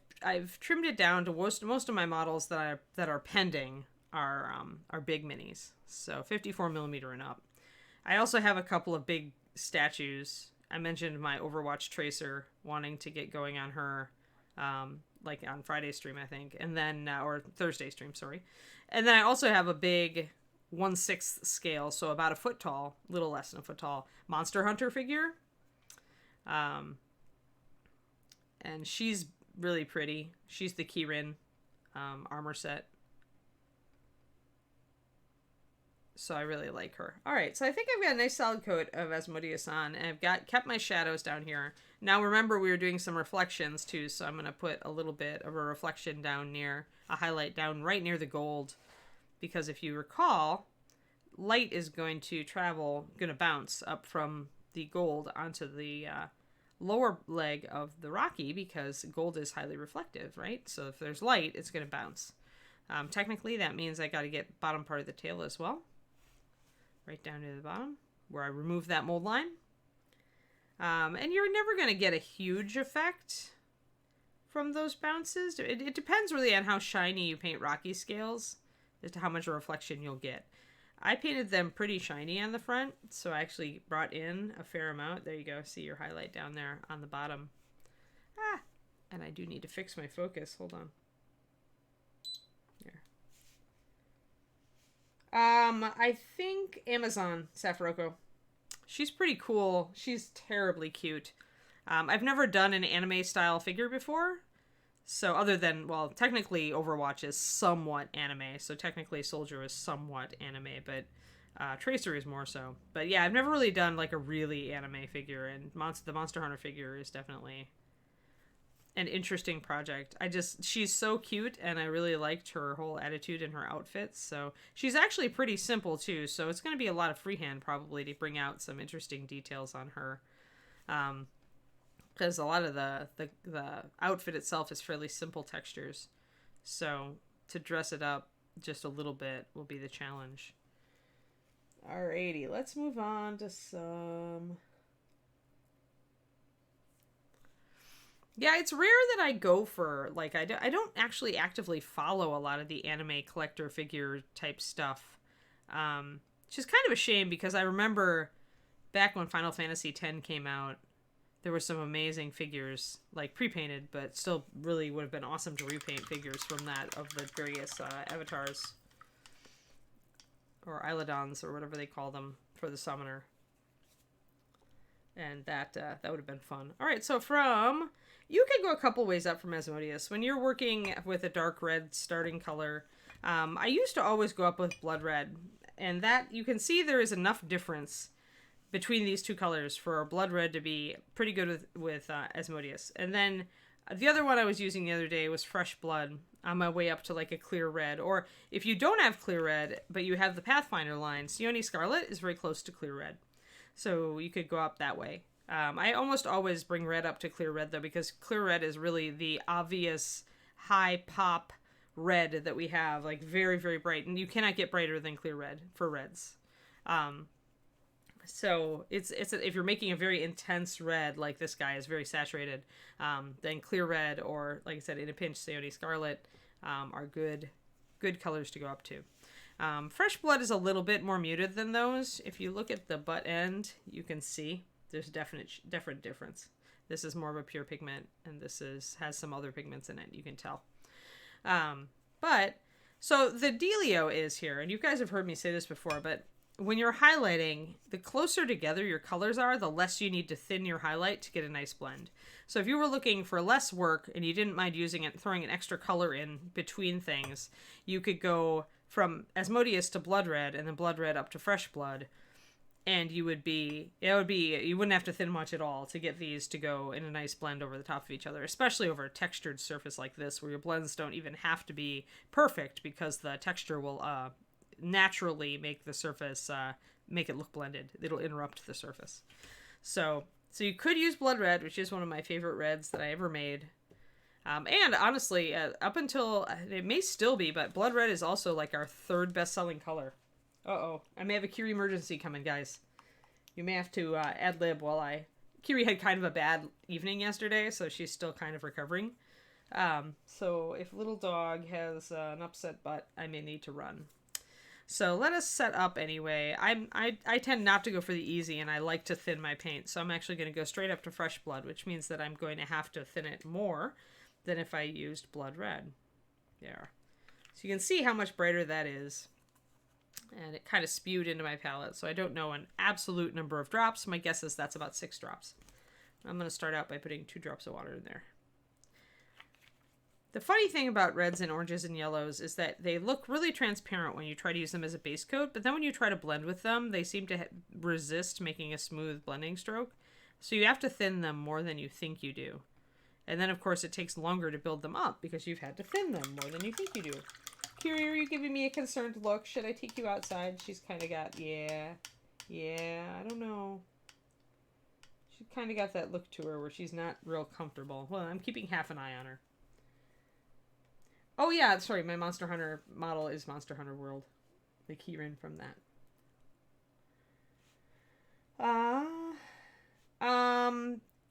trimmed it down to most of my models that are pending are big minis, so 54mm and up. I also have a couple of big statues. I mentioned my Overwatch Tracer, wanting to get going on her, like on Friday's stream, I think, and then or Thursday stream, sorry. And then I also have a big 1/6 scale, so about a foot tall, little less than a foot tall, Monster Hunter figure. And she's really pretty. She's the Kirin armor set. So I really like her. All right, so I think I've got a nice solid coat of Asmodeus on, and I've kept my shadows down here. Now remember, we were doing some reflections too, so I'm going to put a little bit of a reflection down near, a highlight down right near the gold, because if you recall, light is going to bounce up from the gold onto the lower leg of the Rocky, because gold is highly reflective, right? So if there's light, it's going to bounce. Technically, that means I got to get bottom part of the tail as well. Right down to the bottom, where I remove that mold line. And you're never going to get a huge effect from those bounces. It depends really on how shiny you paint Rocky scales as to how much reflection you'll get. I painted them pretty shiny on the front, so I actually brought in a fair amount. There you go. See your highlight down there on the bottom. And I do need to fix my focus. Hold on. There. I think Amazon Safaroko. She's pretty cool. She's terribly cute. I've never done an anime style figure before. So other than, well, technically Overwatch is somewhat anime. So technically Soldier is somewhat anime, but Tracer is more so. But yeah, I've never really done like a really anime figure, and the Monster Hunter figure is definitely... an interesting project. She's so cute, and I really liked her whole attitude and her outfits. So she's actually pretty simple too. So it's going to be a lot of freehand probably to bring out some interesting details on her. Because a lot of the outfit itself is fairly simple textures. So to dress it up just a little bit will be the challenge. Alrighty, let's move on to some... Yeah, it's rare that I go for, like, I don't actually actively follow a lot of the anime collector figure type stuff. Which is kind of a shame, because I remember back when Final Fantasy X came out, there were some amazing figures, like pre-painted, but still really would have been awesome to repaint figures from that, of the various avatars. Or Eilidons, or whatever they call them, for the summoner. And that would have been fun. Alright, so from... You could go a couple ways up from Asmodeus. When you're working with a dark red starting color, I used to always go up with blood red. And that, you can see there is enough difference between these two colors for blood red to be pretty good with Asmodeus. And then the other one I was using the other day was fresh blood on my way up to like a clear red. Or if you don't have clear red, but you have the Pathfinder line, Sione Scarlet is very close to clear red. So you could go up that way. I almost always bring red up to clear red, though, because clear red is really the obvious high pop red that we have, like very, very bright. And you cannot get brighter than clear red for reds. So it's if you're making a very intense red, like this guy is very saturated, then clear red, or like I said, in a pinch, Sione Scarlet, are good colors to go up to. Fresh blood is a little bit more muted than those. If you look at the butt end, you can see there's definite difference. This is more of a pure pigment, and this has some other pigments in it, you can tell. But so the dealio is here, and you guys have heard me say this before, but when you're highlighting, the closer together your colors are, the less you need to thin your highlight to get a nice blend. So if you were looking for less work and you didn't mind using it, throwing an extra color in between things, you could go from Asmodeus to blood red, and then blood red up to fresh blood. And you wouldn't have to thin much at all to get these to go in a nice blend over the top of each other, especially over a textured surface like this, where your blends don't even have to be perfect, because the texture will naturally make the surface, make it look blended. It'll interrupt the surface. So you could use blood red, which is one of my favorite reds that I ever made. And honestly, up until, it may still be, but blood red is also like our third best-selling color. Uh-oh. I may have a Kiri emergency coming, guys. You may have to ad-lib while Kiri had kind of a bad evening yesterday, so she's still kind of recovering. So if little dog has an upset butt, I may need to run. So let us set up anyway. I tend not to go for the easy, and I like to thin my paint, so I'm actually going to go straight up to fresh blood, which means that I'm going to have to thin it more than if I used blood red. There. So you can see how much brighter that is. And it kind of spewed into my palette, so I don't know an absolute number of drops. My guess is that's about 6 drops. I'm going to start out by putting 2 drops of water in there. The funny thing about reds and oranges and yellows is that they look really transparent when you try to use them as a base coat, but then when you try to blend with them, they seem to resist making a smooth blending stroke. So you have to thin them more than you think you do. And then, of course, it takes longer to build them up because you've had to thin them more than you think you do. Kiri, are you giving me a concerned look? Should I take you outside? She's kind of got, yeah, I don't know. She kind of got that look to her where she's not real comfortable. Well, I'm keeping half an eye on her. Oh, yeah, sorry, my Monster Hunter model is Monster Hunter World. The keyrin from that.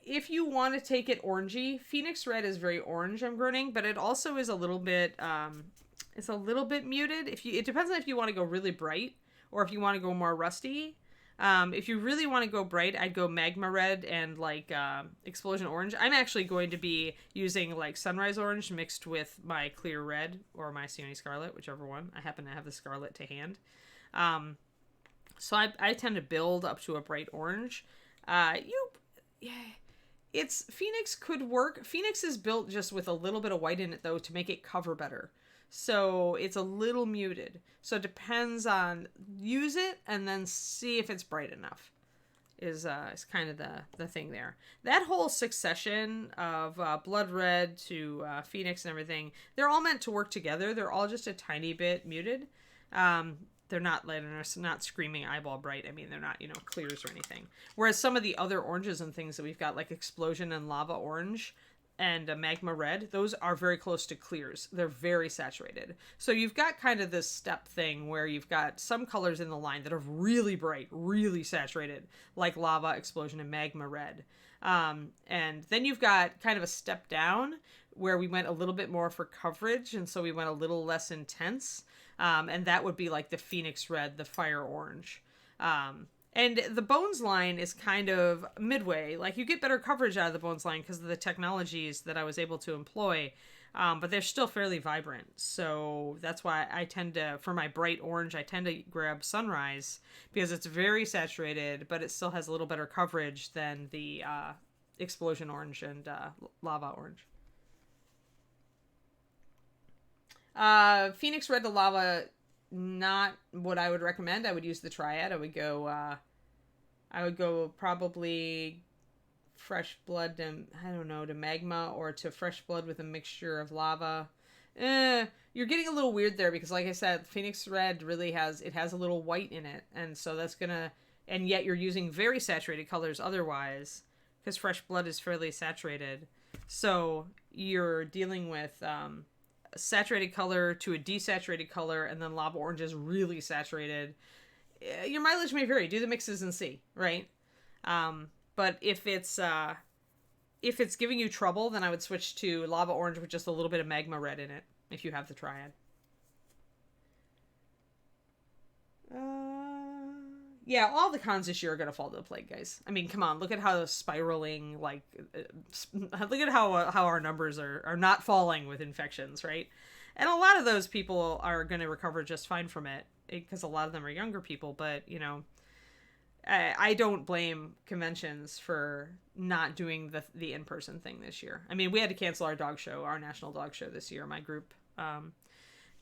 If you want to take it orangey, Phoenix Red is very orange, I'm groaning, but it also is a little bit, it's a little bit muted. It depends on if you want to go really bright or if you want to go more rusty. If you really want to go bright, I'd go Magma Red and like Explosion Orange. I'm actually going to be using like Sunrise Orange mixed with my Clear Red or my Sione Scarlet, whichever one. I happen to have the Scarlet to hand. So I tend to build up to a bright orange. It's Phoenix could work. Phoenix is built just with a little bit of white in it though to make it cover better. So it's a little muted. So it depends on, use it and then see if it's bright enough. is kind of the thing there. That whole succession of blood red to phoenix and everything, they're all meant to work together. They're all just a tiny bit muted. They're not not screaming eyeball bright. I mean, they're not, clears or anything. Whereas some of the other oranges and things that we've got, like explosion and lava orange and magma red, those are very close to clears. They're very saturated. So you've got kind of this step thing where you've got some colors in the line that are really bright, really saturated, like lava, explosion, and magma red. And then you've got kind of a step down where we went a little bit more for coverage, and so we went a little less intense. And that would be like the Phoenix red, the fire orange. And the Bones line is kind of midway. Like, you get better coverage out of the Bones line because of the technologies that I was able to employ. But they're still fairly vibrant. So that's why I tend to, for my bright orange, I tend to grab Sunrise because it's very saturated, but it still has a little better coverage than the Explosion orange and Lava orange. Phoenix red to lava, not what I would recommend. I would use the triad. I would go probably fresh blood to, I don't know, to magma, or to fresh blood with a mixture of lava. You're getting a little weird there because, like I said, Phoenix red really has a little white in it. And so that's gonna, and yet you're using very saturated colors otherwise because fresh blood is fairly saturated. So you're dealing with, saturated color to a desaturated color, and then lava orange is really saturated. Your mileage may vary. Do the mixes and see, right? But if it's giving you trouble, then I would switch to lava orange with just a little bit of magma red in it if you have the triad. Yeah, all the cons this year are going to fall to the plague, guys. I mean, come on, look at how spiraling, look at how our numbers are not falling with infections, right? And a lot of those people are going to recover just fine from it because a lot of them are younger people, but, I don't blame conventions for not doing the in-person thing this year. I mean, we had to cancel our dog show, our national dog show this year, my group,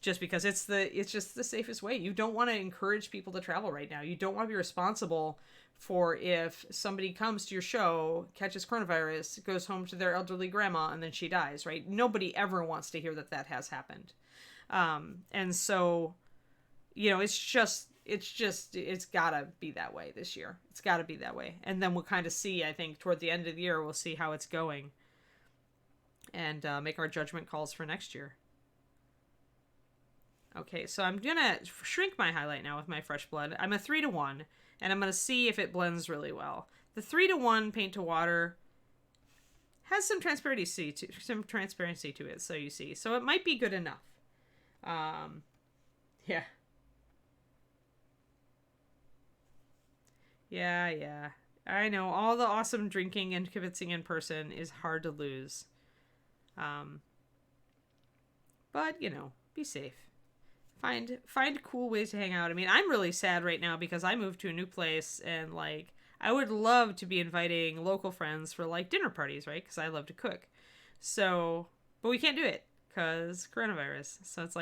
just because it's just the safest way. You don't want to encourage people to travel right now. You don't want to be responsible for if somebody comes to your show, catches coronavirus, goes home to their elderly grandma, and then she dies, right? Nobody ever wants to hear that has happened. And so, it's gotta be that way this year. It's gotta be that way. And then we'll kind of see, I think, toward the end of the year, we'll see how it's going and make our judgment calls for next year. Okay, so I'm going to shrink my highlight now with my fresh blood. I'm a 3-to-1, and I'm going to see if it blends really well. The 3-to-1 paint to water has some transparency to it, so you see. So it might be good enough. Yeah. Yeah. I know, all the awesome drinking and kibitzing in person is hard to lose. But, be safe. Find cool ways to hang out. I mean, I'm really sad right now because I moved to a new place and, I would love to be inviting local friends for, dinner parties, right? Because I love to cook. So, but we can't do it because coronavirus. So it's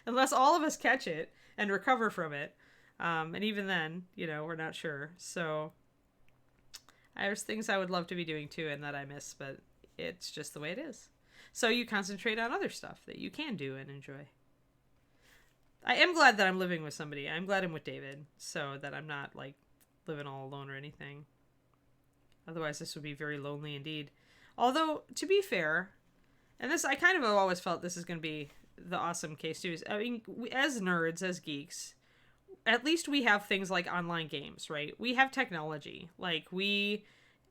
unless all of us catch it and recover from it, and even then, we're not sure. So there's things I would love to be doing too and that I miss, but it's just the way it is. So you concentrate on other stuff that you can do and enjoy. I am glad that I'm living with somebody. I'm glad I'm with David, so that I'm not, living all alone or anything. Otherwise, this would be very lonely indeed. Although, to be fair, and this, I kind of have always felt this is going to be the awesome case, too. I mean, as nerds, as geeks, at least we have things like online games, right? We have technology. We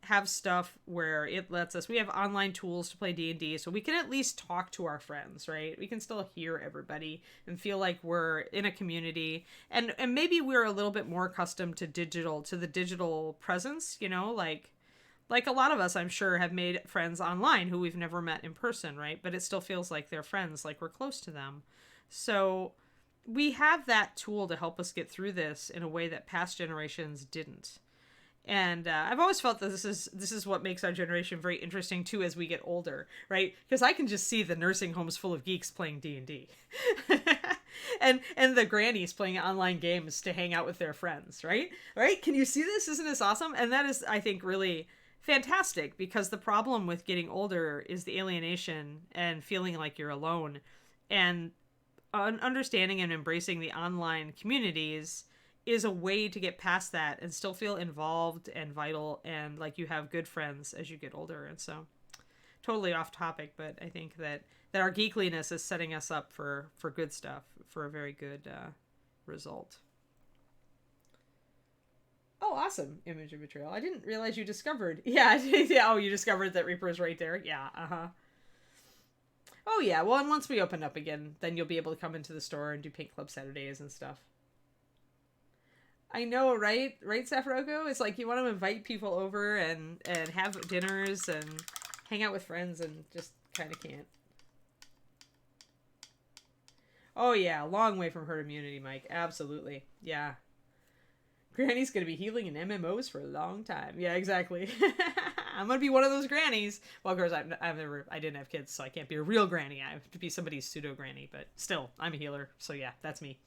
have stuff where it lets us, we have online tools to play D&D, so we can at least talk to our friends, right? We can still hear everybody and feel like we're in a community, and maybe we're a little bit more accustomed to the digital presence, like a lot of us, I'm sure, have made friends online who we've never met in person, right? But it still feels like they're friends, like we're close to them. So we have that tool to help us get through this in a way that past generations didn't. And I've always felt that this is what makes our generation very interesting too as we get older, right? Because I can just see the nursing homes full of geeks playing D&D. And the grannies playing online games to hang out with their friends, right, can you see this? Isn't this awesome? And that is, I think, really fantastic, because the problem with getting older is the alienation and feeling like you're alone, and understanding and embracing the online communities is a way to get past that and still feel involved and vital and like you have good friends as you get older. And so, totally off topic, but I think that our geekliness is setting us up for good stuff, for a very good result. Oh, awesome. Image of betrayal. I didn't realize you discovered. Yeah. Oh, you discovered that Reaper's right there. Yeah. Uh-huh. Oh, yeah. Well, and once we open up again, then you'll be able to come into the store and do Paint Club Saturdays and stuff. I know, right? Right, Safaroko? It's like you want to invite people over and have dinners and hang out with friends and just kind of can't. Oh, yeah. Long way from herd immunity, Mike. Absolutely. Yeah. Granny's going to be healing in MMOs for a long time. Yeah, exactly. I'm going to be one of those grannies. Well, of course, I didn't have kids, so I can't be a real granny. I have to be somebody's pseudo granny, but still, I'm a healer. So yeah, that's me.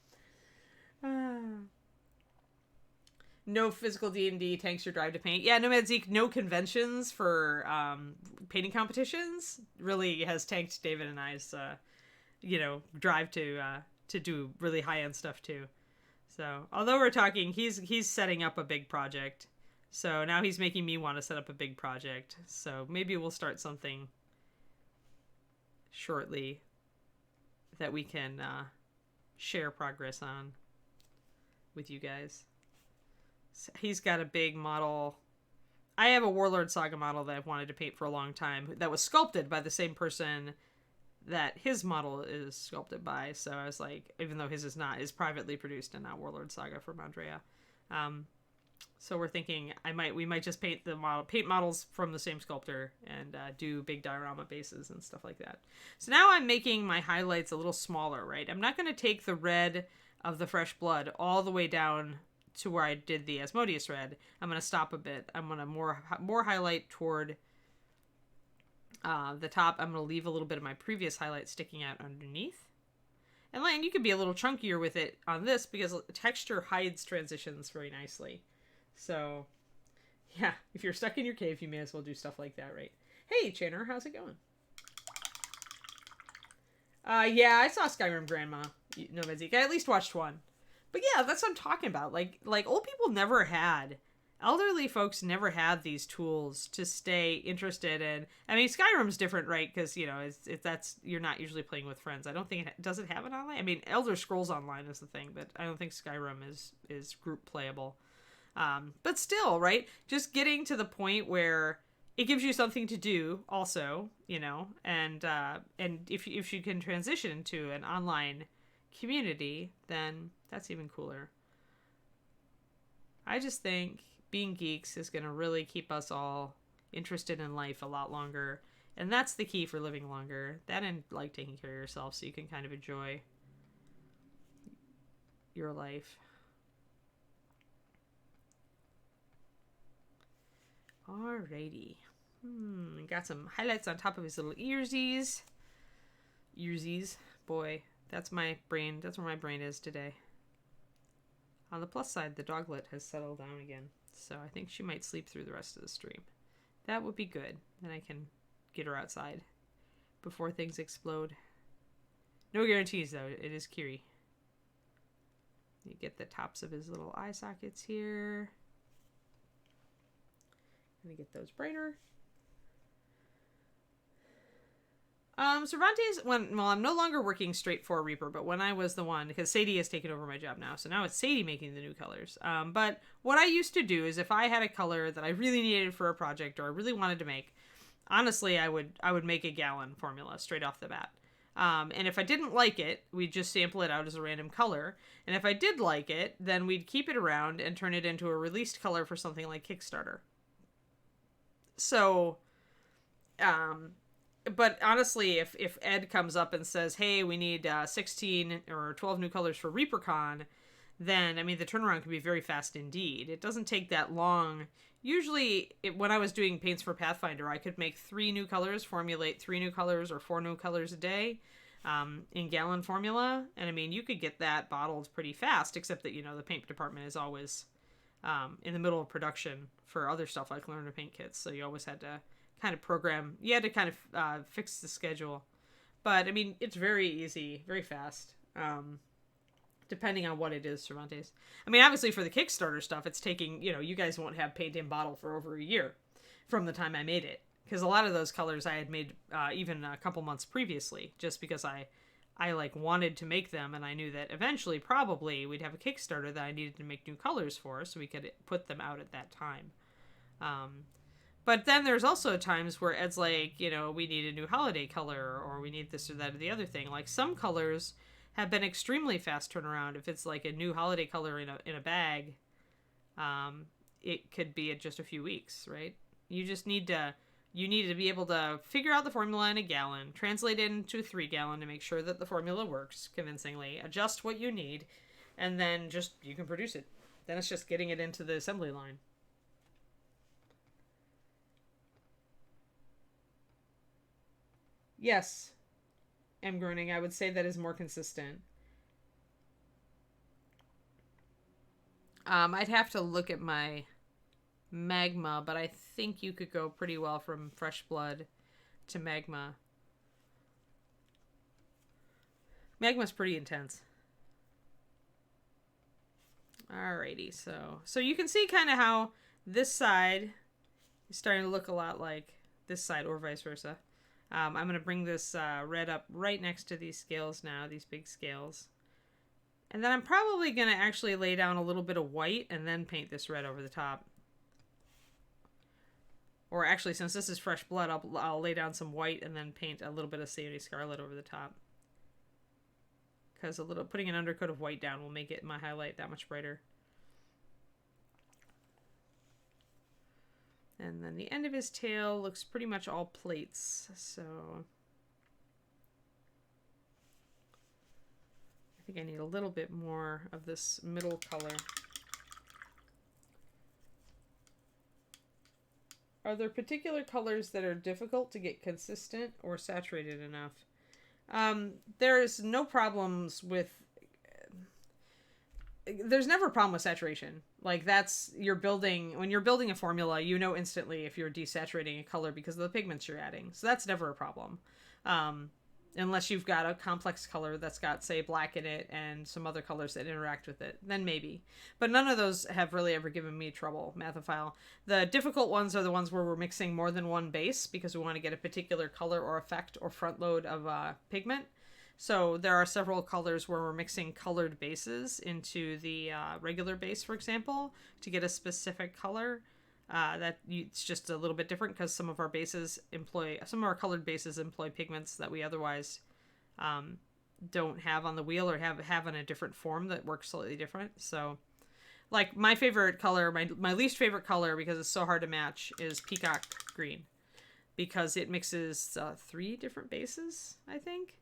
No physical D&D tanks your drive to paint. Yeah, Nomad Zeke, no conventions for painting competitions really has tanked David and I's, drive to do really high-end stuff too. So, although we're talking, he's setting up a big project. So now he's making me want to set up a big project. So maybe we'll start something shortly that we can share progress on with you guys. So he's got a big model. I have a Warlord Saga model that I've wanted to paint for a long time that was sculpted by the same person that his model is sculpted by. So I was like, even though his is privately produced and not Warlord Saga from Andrea. So we're thinking we might just paint models from the same sculptor and do big diorama bases and stuff like that. So now I'm making my highlights a little smaller, right? I'm not going to take the red of the fresh blood all the way down to where I did the Asmodeus red. I'm going to stop a bit. I'm going to more highlight toward the top. I'm going to leave a little bit of my previous highlight sticking out underneath. And you can be a little chunkier with it on this because texture hides transitions very nicely. So, yeah, if you're stuck in your cave, you may as well do stuff like that, right? Hey, Channer, how's it going? Yeah, I saw Skyrim Grandma. No, Mezik. I at least watched one. But yeah, that's what I'm talking about. Like old people never had, elderly folks never had these tools to stay interested in. I mean, Skyrim's different, right? Because, you're not usually playing with friends. I don't think does it have it online? I mean, Elder Scrolls Online is the thing, but I don't think Skyrim is group playable. But still, right? Just getting to the point where it gives you something to do also, and if you can transition to an online community, then that's even cooler. I just think being geeks is going to really keep us all interested in life a lot longer. And that's the key for living longer. That and taking care of yourself so you can kind of enjoy your life. Alrighty. Got some highlights on top of his little earsies. Earsies. Boy, that's my brain. That's where my brain is today. On the plus side, the doglet has settled down again. So I think she might sleep through the rest of the stream. That would be good. Then I can get her outside before things explode. No guarantees, though. It is Kiri. You get the tops of his little eye sockets here. Let me get those brighter. Cervantes, I'm no longer working straight for Reaper, but when I was the one, because Sadie has taken over my job now, so now it's Sadie making the new colors. But what I used to do is if I had a color that I really needed for a project or I really wanted to make, honestly, I would make a gallon formula straight off the bat. And if I didn't like it, we'd just sample it out as a random color. And if I did like it, then we'd keep it around and turn it into a released color for something like Kickstarter. So, but honestly, if Ed comes up and says, hey, we need 16 or 12 new colors for ReaperCon, then, the turnaround can be very fast indeed. It doesn't take that long. Usually, when I was doing paints for Pathfinder, I could make 3 new colors, formulate 3 new colors or 4 new colors a day. in gallon formula. And I mean, you could get that bottled pretty fast, except that, you know, the paint department is always in the middle of production for other stuff like learn to paint kits. So you always had to kind of program, you had to kind of fix the schedule. But I mean, it's very easy, very fast. Depending on what it is, Cervantes. I mean, obviously for the Kickstarter stuff, it's taking, you know, you guys won't have paint in bottle for over a year from the time I made it. Because a lot of those colors I had made even a couple months previously, just because I like wanted to make them, and I knew that eventually probably we'd have a Kickstarter that I needed to make new colors for, so we could put them out at that time. But then there's also times where Ed's like, you know, we need a new holiday color, or we need this or that or the other thing. Like some colors have been extremely fast turnaround. If it's like a new holiday color in a bag, it could be at just a few weeks, right? You just need to be able to figure out the formula in a gallon, translate it into a 3-gallon to make sure that the formula works convincingly, adjust what you need, and then just you can produce it. Then it's just getting it into the assembly line. Yes, M. Groening, I would say that is more consistent. I'd have to look at my magma, but I think you could go pretty well from fresh blood to magma. Magma's pretty intense. Alrighty, so you can see kind of how this side is starting to look a lot like this side, or vice versa. I'm going to bring this red up right next to these scales now, these big scales. And then I'm probably going to actually lay down a little bit of white and then paint this red over the top. Or actually, since this is fresh blood, I'll lay down some white and then paint a little bit of Sadie Scarlet over the top. Because putting an undercoat of white down will make my highlight that much brighter. And then the end of his tail looks pretty much all plates, so I think I need a little bit more of this middle color. Are there particular colors that are difficult to get consistent or saturated enough? There's no problems with... There's never a problem with saturation. Like, when you're building a formula, you know instantly if you're desaturating a color because of the pigments you're adding. So that's never a problem. Unless you've got a complex color that's got, say, black in it and some other colors that interact with it, then maybe. But none of those have really ever given me trouble, Mathophile. The difficult ones are the ones where we're mixing more than one base because we want to get a particular color or effect or front load of pigment. So there are several colors where we're mixing colored bases into the regular base, for example, to get a specific color. It's just a little bit different because some of our colored bases employ pigments that we otherwise don't have on the wheel or have in a different form that works slightly different. So, like, my favorite color, my least favorite color because it's so hard to match is peacock green, because it mixes 3 different bases, I think.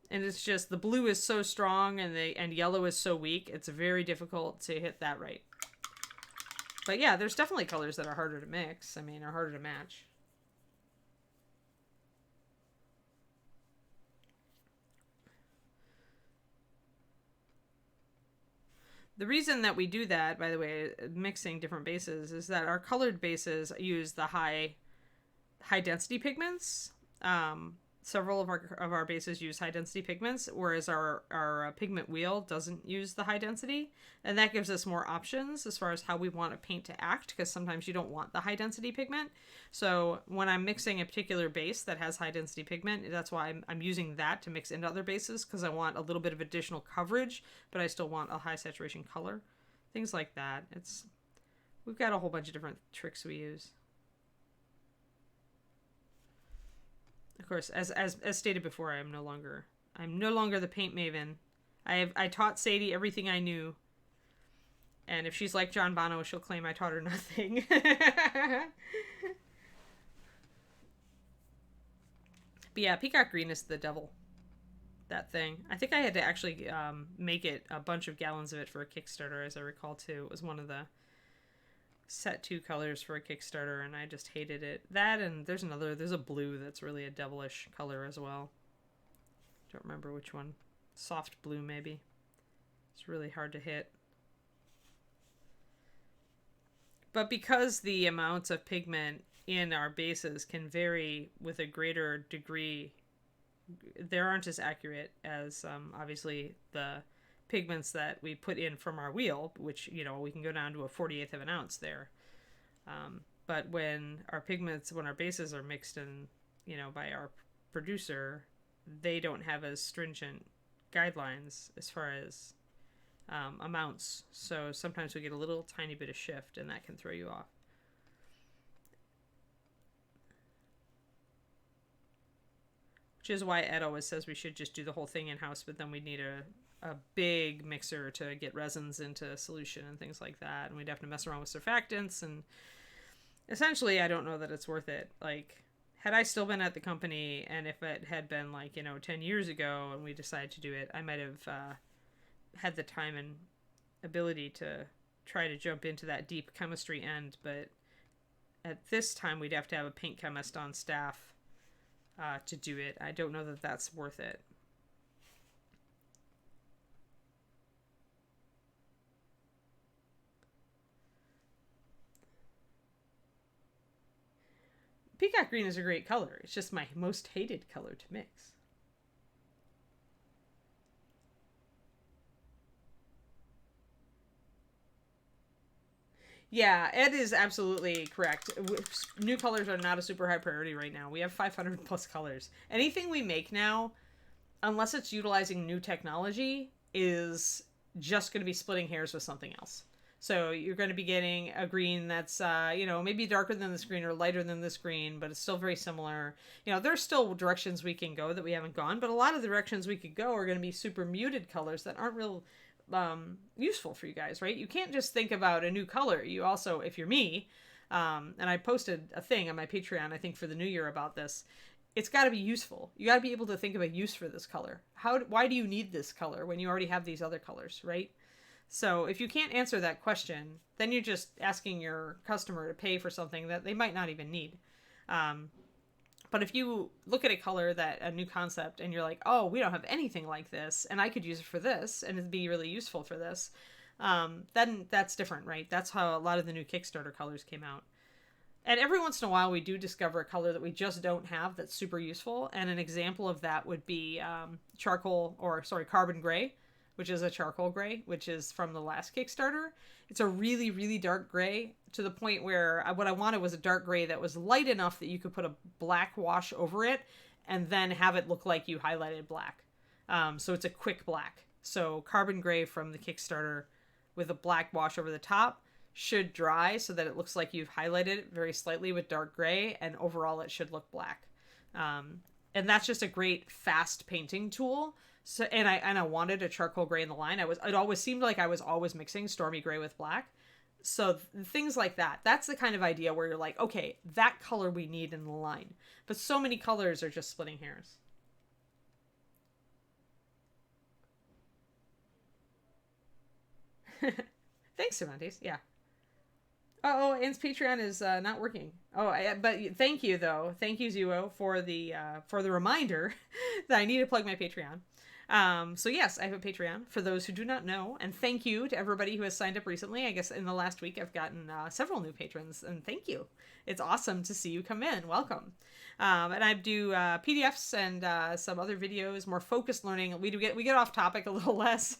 And it's just, the blue is so strong and yellow is so weak, it's very difficult to hit that right. But yeah, there's definitely colors that are harder to mix. I mean, are harder to match. The reason that we do that, by the way, mixing different bases, is that our colored bases use the high density pigments. Several of our bases use high density pigments, whereas our pigment wheel doesn't use the high density, and that gives us more options as far as how we want a paint to act, because sometimes you don't want the high density pigment. So when I'm mixing a particular base that has high density pigment, that's why I'm using that to mix into other bases, because I want a little bit of additional coverage, but I still want a high saturation color. Things like that. We've got a whole bunch of different tricks we use. Of course, as stated before, I'm no longer the paint maven. I taught Sadie everything I knew, and if she's like John Bono, she'll claim I taught her nothing. But yeah, peacock green is the devil. That thing. I think I had to actually make it a bunch of gallons of it for a Kickstarter, as I recall too. It was one of the set 2 colors for a Kickstarter, and I just hated it. That, and there's a blue that's really a devilish color as well. Don't remember which one. Soft blue, maybe. It's really hard to hit. But because the amounts of pigment in our bases can vary with a greater degree, they aren't as accurate as obviously the pigments that we put in from our wheel, which, you know, we can go down to a 1/48 of an ounce there. But when our bases are mixed in, you know, by our producer, they don't have as stringent guidelines as far as amounts. So sometimes we get a little tiny bit of shift, and that can throw you off. Which is why Ed always says we should just do the whole thing in-house, but then we'd need a big mixer to get resins into solution and things like that. And we'd have to mess around with surfactants. And essentially, I don't know that it's worth it. Like, had I still been at the company, and if it had been, like, you know, 10 years ago and we decided to do it, I might have had the time and ability to try to jump into that deep chemistry end. But at this time, we'd have to have a paint chemist on staff to do it. I don't know that that's worth it. Peacock green is a great color. It's just my most hated color to mix. Yeah, Ed is absolutely correct. New colors are not a super high priority right now. We have 500 plus colors. Anything we make now, unless it's utilizing new technology, is just going to be splitting hairs with something else. So you're going to be getting a green that's, you know, maybe darker than this green or lighter than this green, but it's still very similar. You know, there's still directions we can go that we haven't gone, but a lot of the directions we could go are going to be super muted colors that aren't real useful for you guys, right? You can't just think about a new color. You also, if you're me, and I posted a thing on my Patreon, I think for the new year about this, it's got to be useful. You got to be able to think of a use for this color. Why do you need this color when you already have these other colors, right? So if you can't answer that question, then you're just asking your customer to pay for something that they might not even need. But if you look at a new concept, and you're like, oh, we don't have anything like this, and I could use it for this, and it'd be really useful for this, then that's different, right? That's how a lot of the new Kickstarter colors came out. And every once in a while, we do discover a color that we just don't have that's super useful. And an example of that would be carbon gray, which is a charcoal gray, which is from the last Kickstarter. It's a really, really dark gray, to the point where what I wanted was a dark gray that was light enough that you could put a black wash over it and then have it look like you highlighted black. So it's a quick black. So carbon gray from the Kickstarter with a black wash over the top should dry so that it looks like you've highlighted it very slightly with dark gray, and overall it should look black. And that's just a great fast painting tool. So, and I wanted a charcoal gray in the line. It always seemed like I was always mixing stormy gray with black. So things like that. That's the kind of idea where you're like, okay, that color we need in the line. But so many colors are just splitting hairs. Thanks, Cervantes. Yeah. Oh, Anne's Patreon is not working. But thank you though. Thank you, Zuo, for the reminder that I need to plug my Patreon. So yes, I have a Patreon for those who do not know, and thank you to everybody who has signed up recently. I guess in the last week I've gotten several new patrons, and thank you. It's awesome to see you come in. Welcome. And I do PDFs and some other videos, more focused learning. We get off topic a little less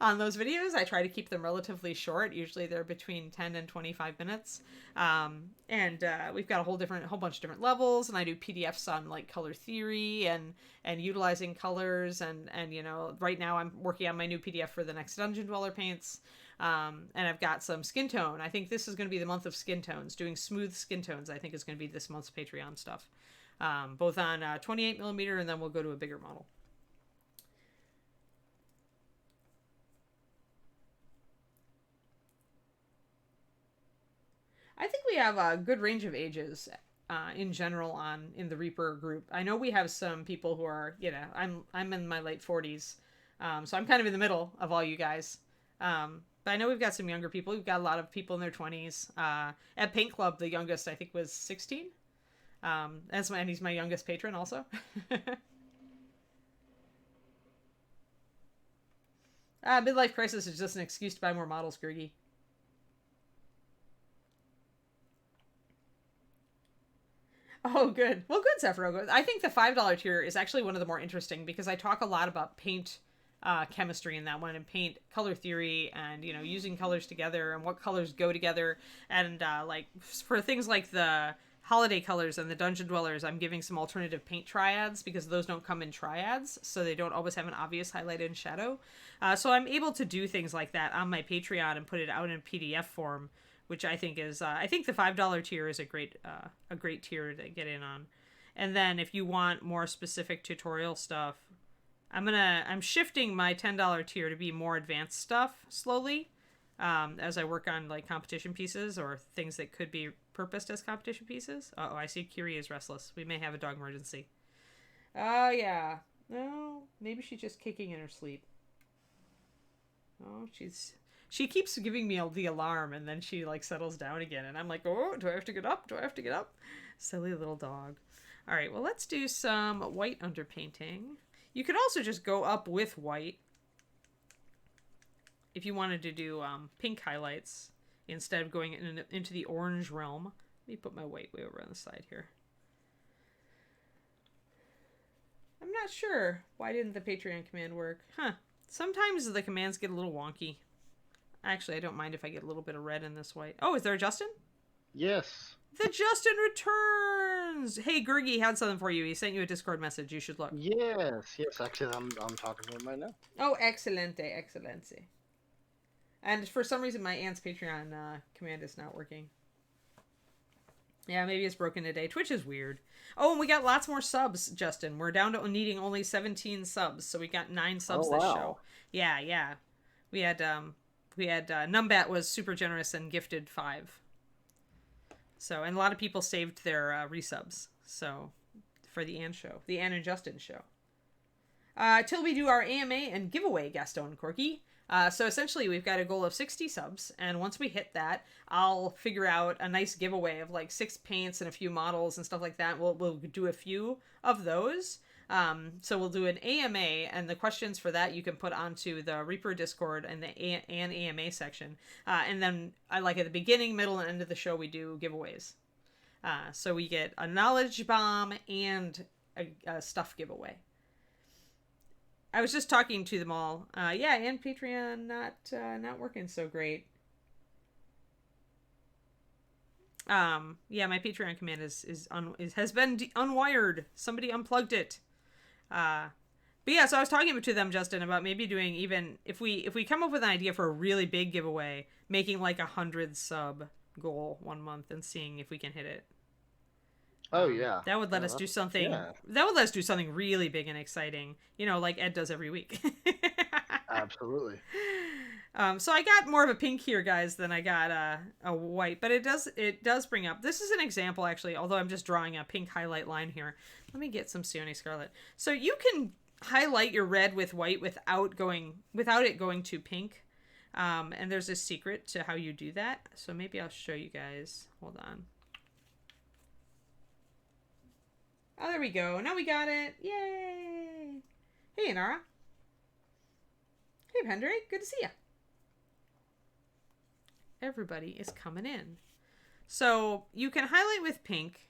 on those videos. I try to keep them relatively short. Usually they're between 10 and 25 minutes. And we've got a whole bunch of different levels, and I do PDFs on like color theory and utilizing colors, and you know, right now I'm working on my new PDF for the next Dungeon Dweller paints. And I've got some skin tone. I think this is going to be the month of skin tones. Doing smooth skin tones, I think, is going to be this month's Patreon stuff. Both on 28 millimeter, and then we'll go to a bigger model. I think we have a good range of ages in general in the Reaper group. I know we have some people who are, you know, I'm in my late 40s, so I'm kind of in the middle of all you guys. But I know we've got some younger people. We've got a lot of people in their 20s. At Paint Club, the youngest I think was 16. And he's my youngest patron also. Midlife crisis is just an excuse to buy more models, Gergie. Oh, good. Well, good, Sephiroth. I think the $5 tier is actually one of the more interesting because I talk a lot about paint chemistry in that one, and paint color theory, and using colors together and what colors go together, and like for things like the holiday colors and the dungeon dwellers, I'm giving some alternative paint triads because those don't come in triads, so they don't always have an obvious highlight and shadow. So I'm able to do things like that on my Patreon and put it out in PDF form, which I think is I think the $5 tier is a great tier to get in on. And then if you want more specific tutorial stuff, I'm shifting my $10 tier to be more advanced stuff slowly, as I work on like competition pieces or things that could be purposed as competition pieces. Oh, I see Kiri is restless. We may have a dog emergency. Oh yeah. No, maybe she's just kicking in her sleep. Oh, she keeps giving me the alarm, and then she like settles down again, and I'm like, oh, do I have to get up? Do I have to get up? Silly little dog. All right, well, let's do some white underpainting. You could also just go up with white if you wanted to do pink highlights instead of going into the orange realm. Let me put my white way over on the side here. I'm not sure. Why didn't the Patreon command work? Huh. Sometimes the commands get a little wonky. Actually, I don't mind if I get a little bit of red in this white. Oh, is there a Justin? Yes. The Justin returns! Hey, Gergie had something for you. He sent you a Discord message. You should look. Yes. Actually, I'm talking to him right now. Oh, excelente. And for some reason, my aunt's Patreon command is not working. Yeah, maybe it's broken today. Twitch is weird. Oh, and we got lots more subs, Justin. We're down to needing only 17 subs, so we got 9 subs this show. Yeah. We had Numbat was super generous and gifted 5. So, and a lot of people saved their resubs. So, for the Ann show, the Ann and Justin show. Till we do our AMA and giveaway, Gaston Corky. So essentially, we've got a goal of 60 subs, and once we hit that, I'll figure out a nice giveaway of like 6 paints and a few models and stuff like that. We'll do a few of those. So we'll do an AMA, and the questions for that you can put onto the Reaper Discord and the AMA section. And then like at the beginning, middle, and end of the show, we do giveaways. So we get a knowledge bomb and a stuff giveaway. I was just talking to them all. Yeah, and Patreon not working so great. Yeah, my Patreon command has been unwired. Somebody unplugged it. But yeah, so I was talking to them, Justin, about maybe doing, even if we come up with an idea for a really big giveaway, making like 100 sub goal 1 month and seeing if we can hit it. Oh yeah, that would let us do something. Yeah. That would let us do something really big and exciting. Like Ed does every week. Absolutely. So I got more of a pink here, guys, than I got a white, but it does bring up. This is an example, actually. Although I'm just drawing a pink highlight line here. Let me get some Sione Scarlet. So you can highlight your red with white without it going to pink. And there's a secret to how you do that. So maybe I'll show you guys. Hold on. Oh, there we go. Now we got it. Yay! Hey, Inara. Hey, Pendry. Good to see you. Everybody is coming in. So you can highlight with pink.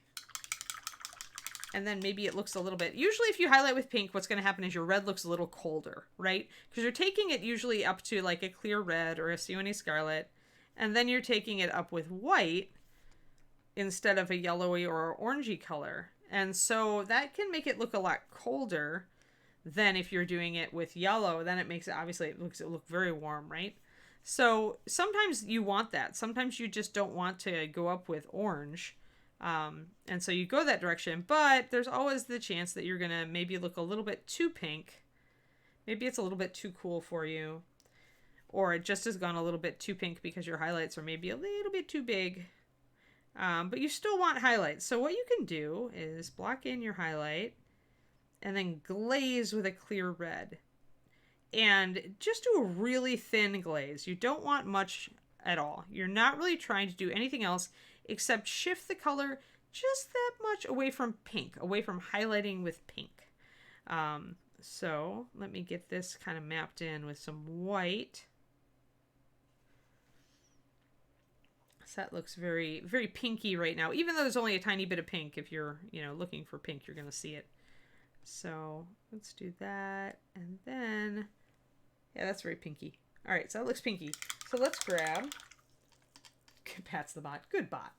And then maybe it looks a little bit... Usually if you highlight with pink, what's going to happen is your red looks a little colder, right? Because you're taking it usually up to like a clear red or a Sione Scarlet. And then you're taking it up with white instead of a yellowy or orangey color. And so that can make it look a lot colder than if you're doing it with yellow. Then it makes it, obviously, it look very warm, right? So sometimes you want that. Sometimes you just don't want to go up with orange. And so you go that direction. But there's always the chance that you're going to maybe look a little bit too pink. Maybe it's a little bit too cool for you. Or it just has gone a little bit too pink because your highlights are maybe a little bit too big. But you still want highlights. So what you can do is block in your highlight and then glaze with a clear red. And just do a really thin glaze. You don't want much at all. You're not really trying to do anything else except shift the color just that much away from pink, away from highlighting with pink. So let me get this kind of mapped in with some white. So that looks very, very pinky right now, even though there's only a tiny bit of pink. If you're, looking for pink, you're going to see it. So let's do that. And then, yeah, that's very pinky. All right, so that looks pinky. So let's grab, Pat's the bot. Good bot.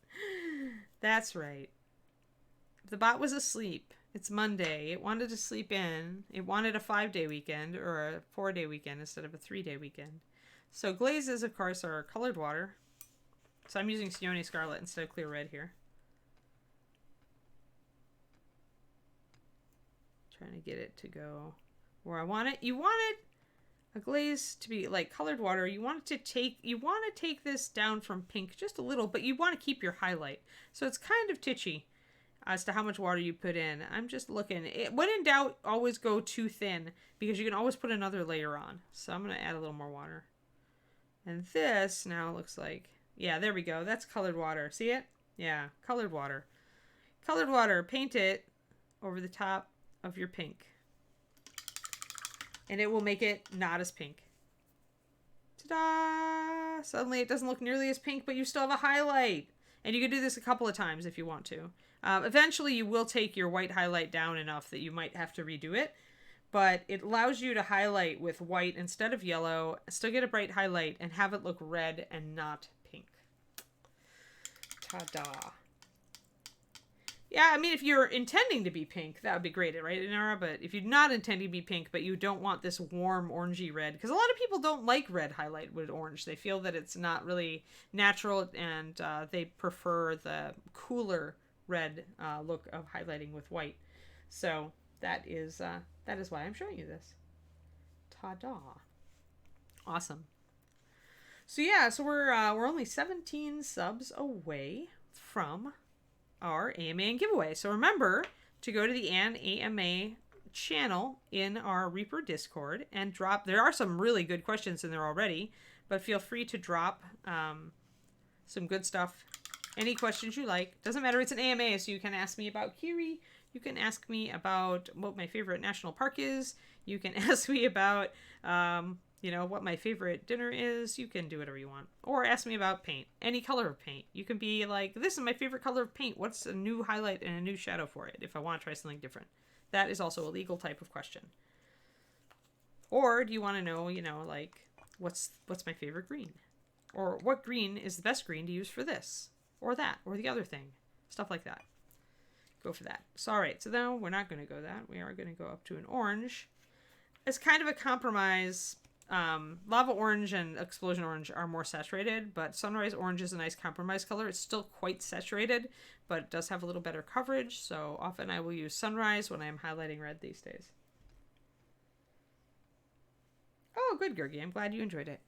That's right. The bot was asleep. It's Monday. It wanted to sleep in. It wanted a 5-day weekend or a 4-day weekend instead of a 3-day weekend. So glazes, of course, are colored water. So I'm using Sione Scarlet instead of Clear Red here. Trying to get it to go where I want it. You want it, a glaze to be like colored water. You want to take this down from pink just a little, but you want to keep your highlight. So it's kind of titchy as to how much water you put in. I'm just looking. When in doubt, always go too thin because you can always put another layer on. So I'm going to add a little more water. And this now looks like, yeah, there we go. That's colored water. See it? Yeah, colored water. Colored water. Paint it over the top of your pink. And it will make it not as pink. Ta-da! Suddenly it doesn't look nearly as pink, but you still have a highlight. And you can do this a couple of times if you want to. Eventually you will take your white highlight down enough that you might have to redo it. But it allows you to highlight with white instead of yellow, still get a bright highlight, and have it look red and not pink. Ta-da. Yeah, I mean, if you're intending to be pink, that would be great, right, Inara? But if you're not intending to be pink, but you don't want this warm orangey red, because a lot of people don't like red highlight with orange. They feel that it's not really natural, and they prefer the cooler red look of highlighting with white. So that is why I'm showing you this. Ta-da. Awesome. So yeah, so we're only 17 subs away from our AMA and giveaway. So remember to go to the AMA channel in our Reaper Discord and drop. There are some really good questions in there already, but feel free to drop some good stuff. Any questions you like. Doesn't matter. It's an AMA, so you can ask me about Kiri. You can ask me about what my favorite national park is. You can ask me about, what my favorite dinner is. You can do whatever you want. Or ask me about paint. Any color of paint. You can be like, this is my favorite color of paint. What's a new highlight and a new shadow for it if I want to try something different? That is also a legal type of question. Or do you want to know, what's my favorite green? Or what green is the best green to use for this? Or that? Or the other thing? Stuff like that. Go for that. So, all right. So now we're not going to go that. We are going to go up to an orange. It's kind of a compromise. Lava orange and explosion orange are more saturated, but sunrise orange is a nice compromise color. It's still quite saturated, but it does have a little better coverage. So often I will use sunrise when I'm highlighting red these days. Oh, good, Gergie. I'm glad you enjoyed it.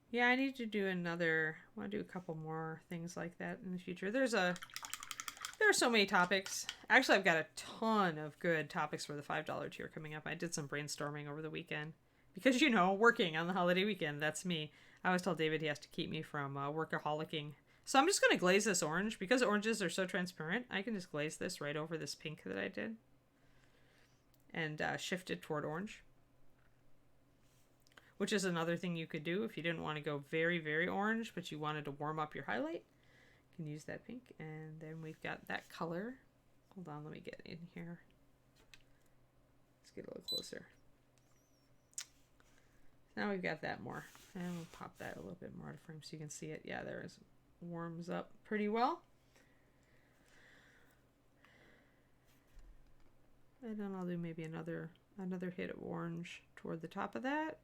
Yeah, I need to do another. I want to do a couple more things like that in the future. There are so many topics. Actually, I've got a ton of good topics for the $5 tier coming up. I did some brainstorming over the weekend. Because, working on the holiday weekend, that's me. I always tell David he has to keep me from workaholicing. So I'm just going to glaze this orange. Because oranges are so transparent, I can just glaze this right over this pink that I did. And shift it toward orange. Which is another thing you could do if you didn't want to go very, very orange, but you wanted to warm up your highlight. You can use that pink, and then we've got that color. Hold on, let me get in here. Let's get a little closer. Now we've got that more, and we'll pop that a little bit more out of frame so you can see it. Yeah, there is. Warms up pretty well. And then I'll do maybe another hit of orange toward the top of that.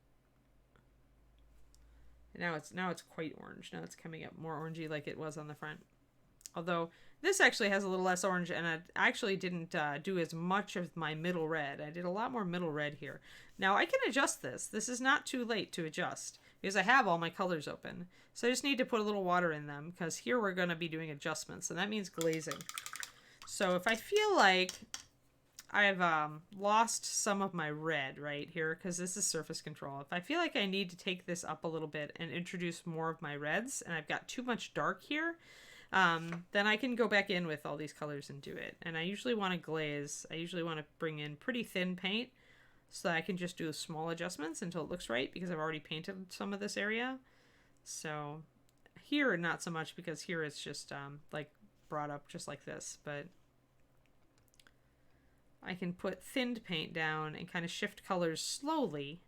Now it's quite orange. Now it's coming up more orangey like it was on the front. Although this actually has a little less orange, and I actually didn't do as much of my middle red. I did a lot more middle red here. Now I can adjust this. This is not too late to adjust because I have all my colors open. So I just need to put a little water in them because here we're going to be doing adjustments, and that means glazing. So if I feel like I've lost some of my red right here because this is surface control. If I feel like I need to take this up a little bit and introduce more of my reds and I've got too much dark here, then I can go back in with all these colors and do it. And I usually want to glaze. I usually want to bring in pretty thin paint so that I can just do small adjustments until it looks right, because I've already painted some of this area. So here, not so much, because here it's just like brought up just like this. But I can put thinned paint down and kind of shift colors slowly.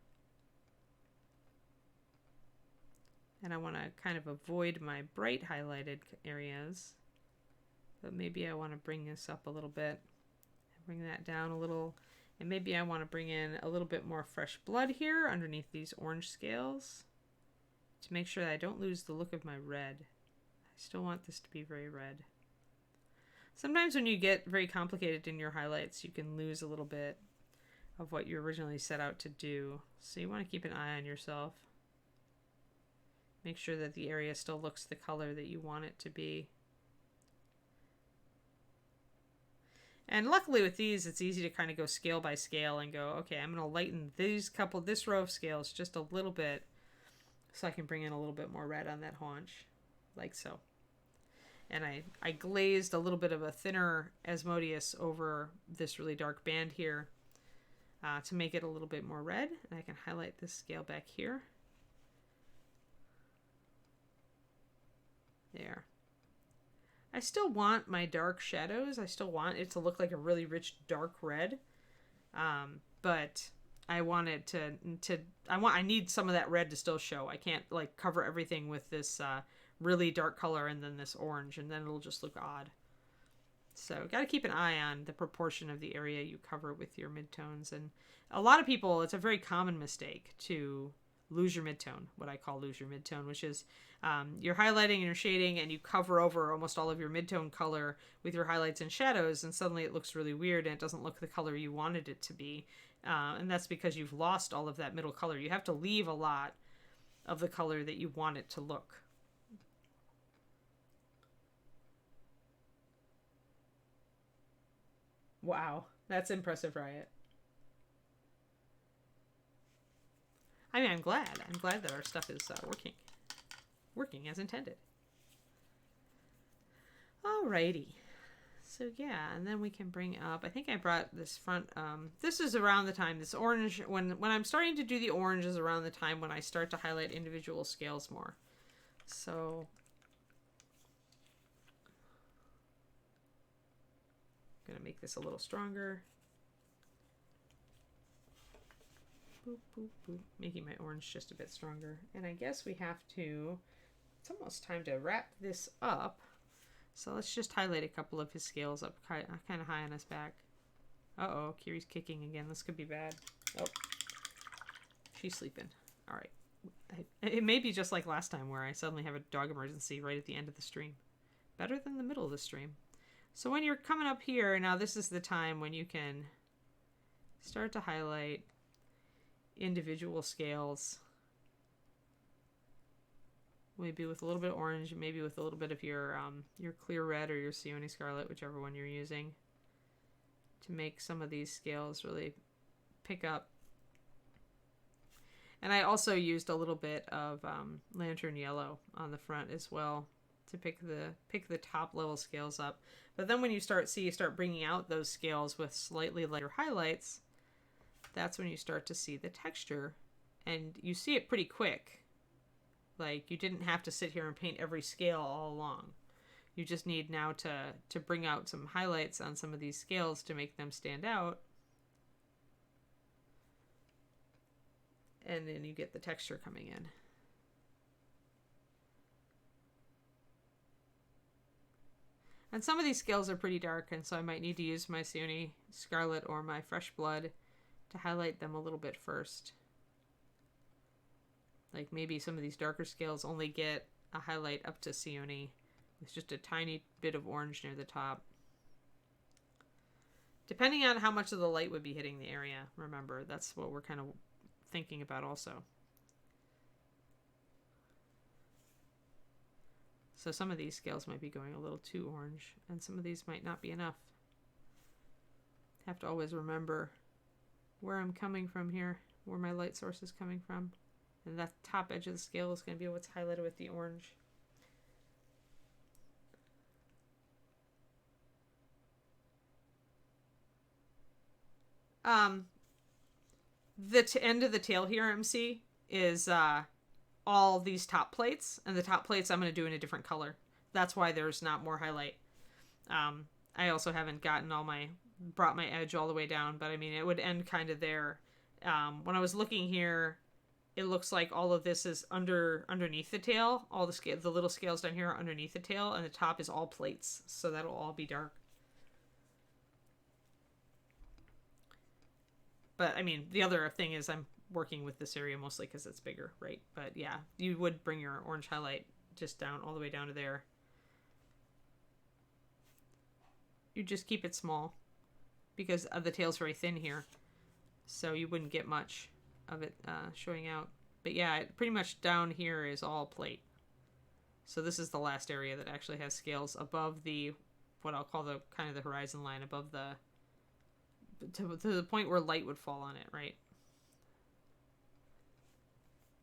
And I want to kind of avoid my bright highlighted areas. But maybe I want to bring this up a little bit. Bring that down a little. And maybe I want to bring in a little bit more fresh blood here underneath these orange scales to make sure that I don't lose the look of my red. I still want this to be very red. Sometimes when you get very complicated in your highlights, you can lose a little bit of what you originally set out to do. So you want to keep an eye on yourself. Make sure that the area still looks the color that you want it to be. And luckily with these, it's easy to kind of go scale by scale and go, okay, I'm going to lighten this row of scales just a little bit so I can bring in a little bit more red on that haunch, like so. And I glazed a little bit of a thinner Asmodeus over this really dark band here to make it a little bit more red. And I can highlight this scale back here. There. I still want my dark shadows. I still want it to look like a really rich dark red. But I want it I need some of that red to still show. I can't like cover everything with this really dark color and then this orange, and then it'll just look odd. So got to keep an eye on the proportion of the area you cover with your midtones. And a lot of people, it's a very common mistake to lose your midtone, what I call lose your midtone, which is you're highlighting and you're shading and you cover over almost all of your midtone color with your highlights and shadows, and suddenly it looks really weird and it doesn't look the color you wanted it to be. And that's because you've lost all of that middle color. You have to leave a lot of the color that you want it to look. Wow, that's impressive, Riot. I mean, I'm glad that our stuff is working as intended. Alrighty. So yeah, and then we can bring up, I think I brought this front, this is around the time, this orange, when I'm starting to do the orange is around the time when I start to highlight individual scales more. So I'm gonna make this a little stronger. Boop, boop, boop. Making my orange just a bit stronger. And I guess we have to, it's almost time to wrap this up. So let's just highlight a couple of his scales up kind of high on his back. Uh-oh, Kiri's kicking again. This could be bad. Oh, she's sleeping. All right. It may be just like last time where I suddenly have a dog emergency right at the end of the stream. Better than the middle of the stream. So when you're coming up here, now this is the time when you can start to highlight individual scales. Maybe with a little bit of orange, maybe with a little bit of your clear red or your Sione Scarlet, whichever one you're using, to make some of these scales really pick up. And I also used a little bit of Lantern Yellow on the front as well to pick the top level scales up. But then when you start bringing out those scales with slightly lighter highlights, that's when you start to see the texture, and you see it pretty quick. Like, you didn't have to sit here and paint every scale all along. You just need now to bring out some highlights on some of these scales to make them stand out. And then you get the texture coming in. And some of these scales are pretty dark, and so I might need to use my Sione Scarlet or my Fresh Blood to highlight them a little bit first. Like maybe some of these darker scales only get a highlight up to Sione with just a tiny bit of orange near the top. Depending on how much of the light would be hitting the area, remember, that's what we're kind of thinking about also. So some of these scales might be going a little too orange, and some of these might not be enough. Have to always remember where I'm coming from here, where my light source is coming from. And that top edge of the scale is going to be what's highlighted with the orange. Um, the end of the tail here, MC, is all these top plates, and the top plates I'm going to do in a different color. That's why there's not more highlight. I also haven't brought my edge all the way down, but I mean, it would end kind of there. When I was looking here, it looks like all of this is underneath the tail. All the little scales down here are underneath the tail, and the top is all plates, so that'll all be dark. But I mean, the other thing is I'm working with this area mostly because it's bigger, right? But yeah, you would bring your orange highlight just down all the way down to there. You just keep it small because the tail's very thin here, so you wouldn't get much of it showing out. But yeah, pretty much down here is all plate. So this is the last area that actually has scales above the, what I'll call the kind of the horizon line, above the, to the point where light would fall on it, right?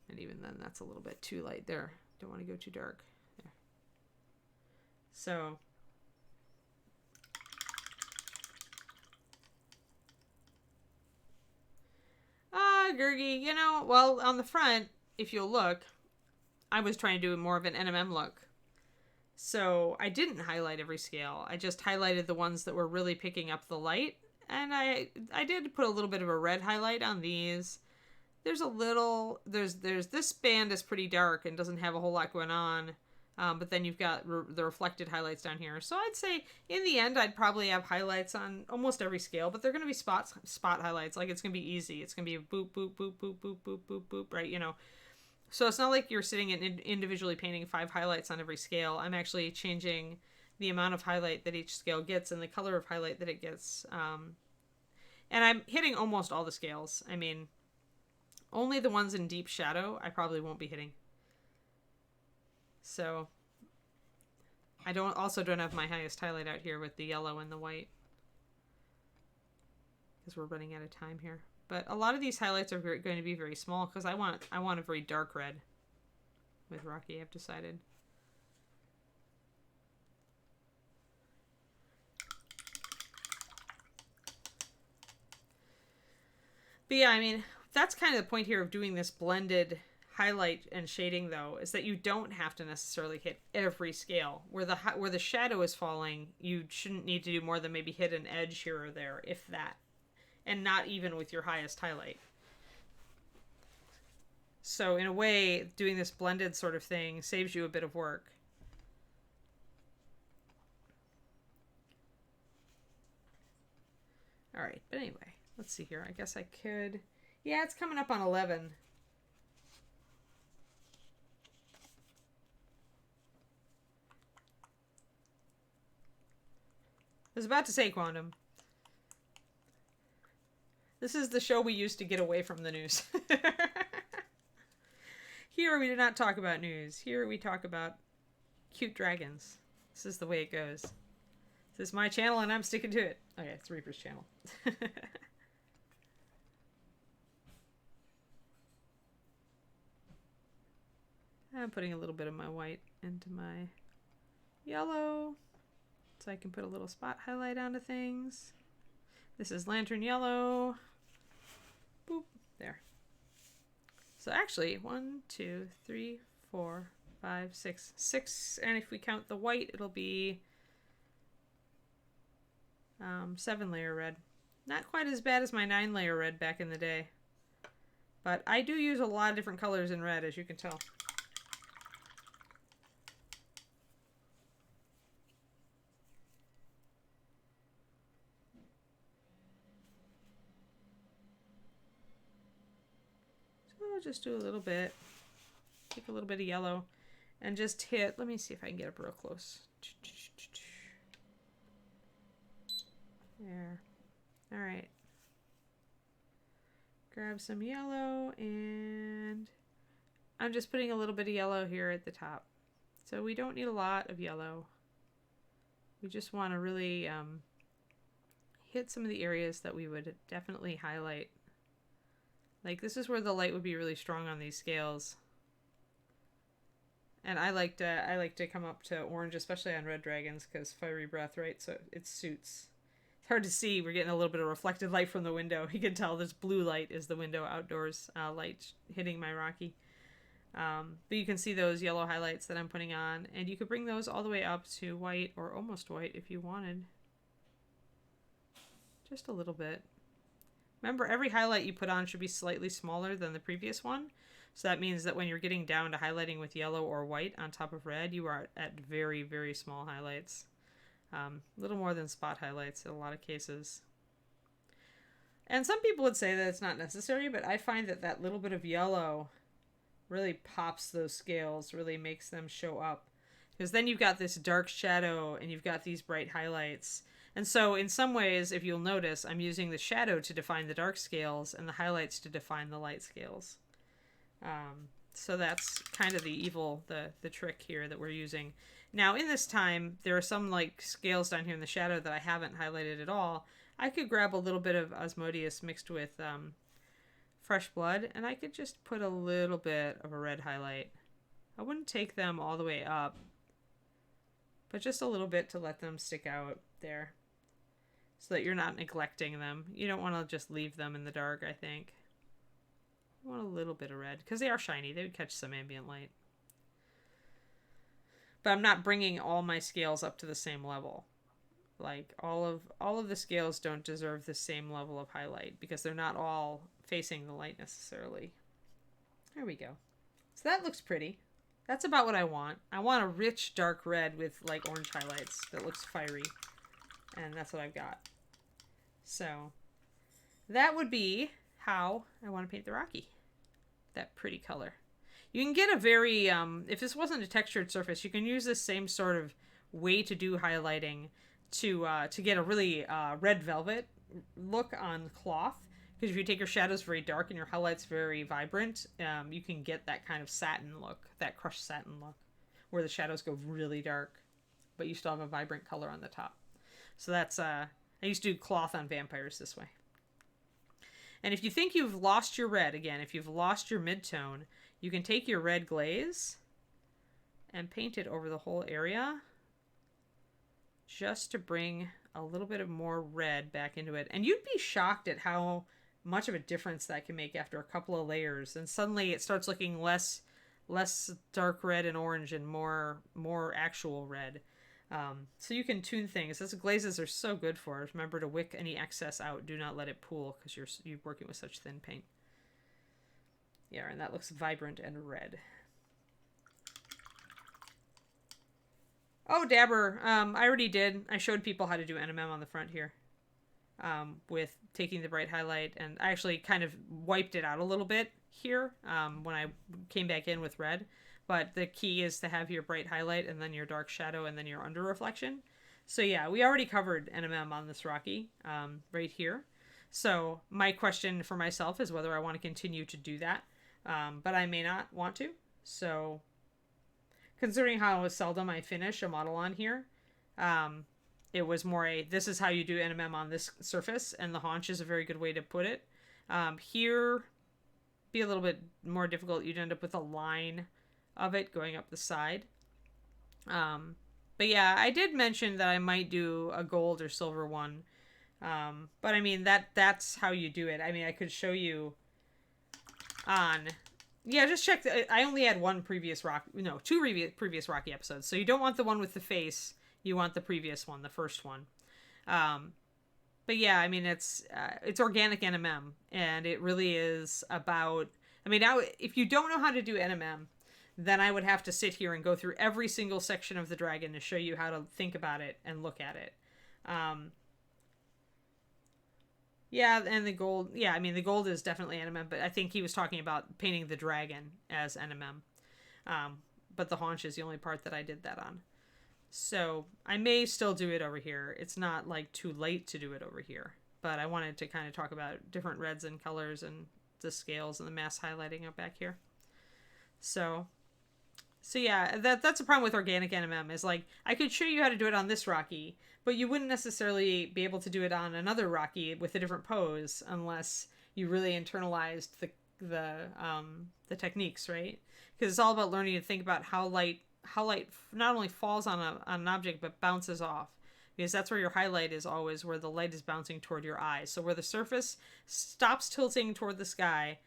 And even then, that's a little bit too light there. Don't want to go too dark. There. So Gergie, well, on the front, if you'll look, I was trying to do more of an NMM look. So I didn't highlight every scale. I just highlighted the ones that were really picking up the light. And I did put a little bit of a red highlight on these. There's this band is pretty dark and doesn't have a whole lot going on. But then you've got the reflected highlights down here. So I'd say in the end, I'd probably have highlights on almost every scale, but they're going to be spot highlights. Like it's going to be easy. It's going to be a boop, boop, boop, boop, boop, boop, boop, boop, right? So it's not like you're sitting and individually painting 5 highlights on every scale. I'm actually changing the amount of highlight that each scale gets and the color of highlight that it gets. And I'm hitting almost all the scales. I mean, only the ones in deep shadow I probably won't be hitting. So I don't have my highest highlight out here with the yellow and the white, because we're running out of time here. But a lot of these highlights are going to be very small because I want a very dark red with Rocky, I've decided. But yeah, I mean, that's kind of the point here of doing this blended highlight and shading, though, is that you don't have to necessarily hit every scale. Where the shadow is falling, you shouldn't need to do more than maybe hit an edge here or there, if that. And not even with your highest highlight. So in a way, doing this blended sort of thing saves you a bit of work. All right, but anyway, let's see here. I guess I could... Yeah, it's coming up on 11. I was about to say Quantum. This is the show we used to get away from the news. Here we do not talk about news. Here we talk about cute dragons. This is the way it goes. This is my channel and I'm sticking to it. Okay, it's Reaper's channel. I'm putting a little bit of my white into my yellow, so I can put a little spot highlight onto things. This is lantern yellow. Boop. There. So actually, 1, 2, 3, 4, 5, 6. 6, and if we count the white, it'll be 7-layer red. Not quite as bad as my 9-layer red back in the day. But I do use a lot of different colors in red, as you can tell. I'll just do a little bit, take a little bit of yellow, and just hit, let me see if I can get up real close. There. Alright. Grab some yellow, and I'm just putting a little bit of yellow here at the top. So we don't need a lot of yellow. We just want to really hit some of the areas that we would definitely highlight. Like, this is where the light would be really strong on these scales. And I like to come up to orange, especially on red dragons, because fiery breath, right? So it suits It's hard to see. We're getting a little bit of reflected light from the window. You can tell this blue light is the window outdoors light hitting my Rocky. But you can see those yellow highlights that I'm putting on, and you could bring those all the way up to white or almost white if you wanted. Just a little bit. Remember, every highlight you put on should be slightly smaller than the previous one. So that means that when you're getting down to highlighting with yellow or white on top of red, you are at very, very small highlights. A little more than spot highlights in a lot of cases. And some people would say that it's not necessary, but I find that that little bit of yellow really pops those scales, really makes them show up. Because then you've got this dark shadow and you've got these bright highlights. And so in some ways, if you'll notice, I'm using the shadow to define the dark scales and the highlights to define the light scales. So that's kind of the trick here that we're using. Now in this time, there are some like scales down here in the shadow that I haven't highlighted at all. I could grab a little bit of Osmodeus mixed with fresh blood, and I could just put a little bit of a red highlight. I wouldn't take them all the way up, but just a little bit to let them stick out there so that you're not neglecting them. You don't want to just leave them in the dark, I think. You want a little bit of red because they are shiny. They would catch some ambient light. But I'm not bringing all my scales up to the same level. Like all of the scales don't deserve the same level of highlight because they're not all facing the light necessarily. There we go. So that looks pretty. That's about what I want. I want a rich dark red with like orange highlights that looks fiery. And that's what I've got. So that would be how I want to paint the Rocky. That pretty color. You can get a very, if this wasn't a textured surface, you can use this same sort of way to do highlighting to get a really red velvet look on cloth. Because if you take your shadows very dark and your highlights very vibrant, you can get that kind of satin look, that crushed satin look, where the shadows go really dark, but you still have a vibrant color on the top. So that's, I used to do cloth on vampires this way. And if you think you've lost your red, again, if you've lost your mid-tone, you can take your red glaze and paint it over the whole area just to bring a little bit of more red back into it. And you'd be shocked at how much of a difference that can make after a couple of layers. And suddenly it starts looking less dark red and orange and more actual red. So you can tune things. Those glazes are so good for it. Remember to wick any excess out. Do not let it pool because you're working with such thin paint. Yeah, and that looks vibrant and red. Oh, Dabber. I already did. I showed people how to do NMM on the front here. With taking the bright highlight, and I actually kind of wiped it out a little bit here when I came back in with red. But the key is to have your bright highlight and then your dark shadow and then your under reflection. So yeah, we already covered NMM on this Rocky right here. So my question for myself is whether I want to continue to do that. But I may not want to. So considering how seldom I finish a model on here, it was more this is how you do NMM on this surface, and the haunch is a very good way to put it. Here, be a little bit more difficult. You'd end up with a line of it going up the side. But yeah, I did mention that I might do a gold or silver one. But I mean, that's how you do it. I mean, I could show you on... Yeah, just check. I only had one previous Rocky... No, two previous Rocky episodes. So you don't want the one with the face. You want the previous one, the first one. But yeah, I mean, it's organic NMM. And it really is about... I mean, now, if you don't know how to do NMM, then I would have to sit here and go through every single section of the dragon to show you how to think about it and look at it. Yeah, and the gold... Yeah, I mean, the gold is definitely NMM, but I think he was talking about painting the dragon as NMM. But the haunch is the only part that I did that on. So I may still do it over here. It's not, like, too late to do it over here. But I wanted to kind of talk about different reds and colors and the scales and the mass highlighting up back here. So yeah, that's the problem with organic NMM is, like, I could show you how to do it on this Rocky, but you wouldn't necessarily be able to do it on another Rocky with a different pose unless you really internalized the techniques, right? Because it's all about learning to think about how light not only falls on an object but bounces off. because that's where your highlight is, always where the light is bouncing toward your eyes. So where the surface stops tilting toward the sky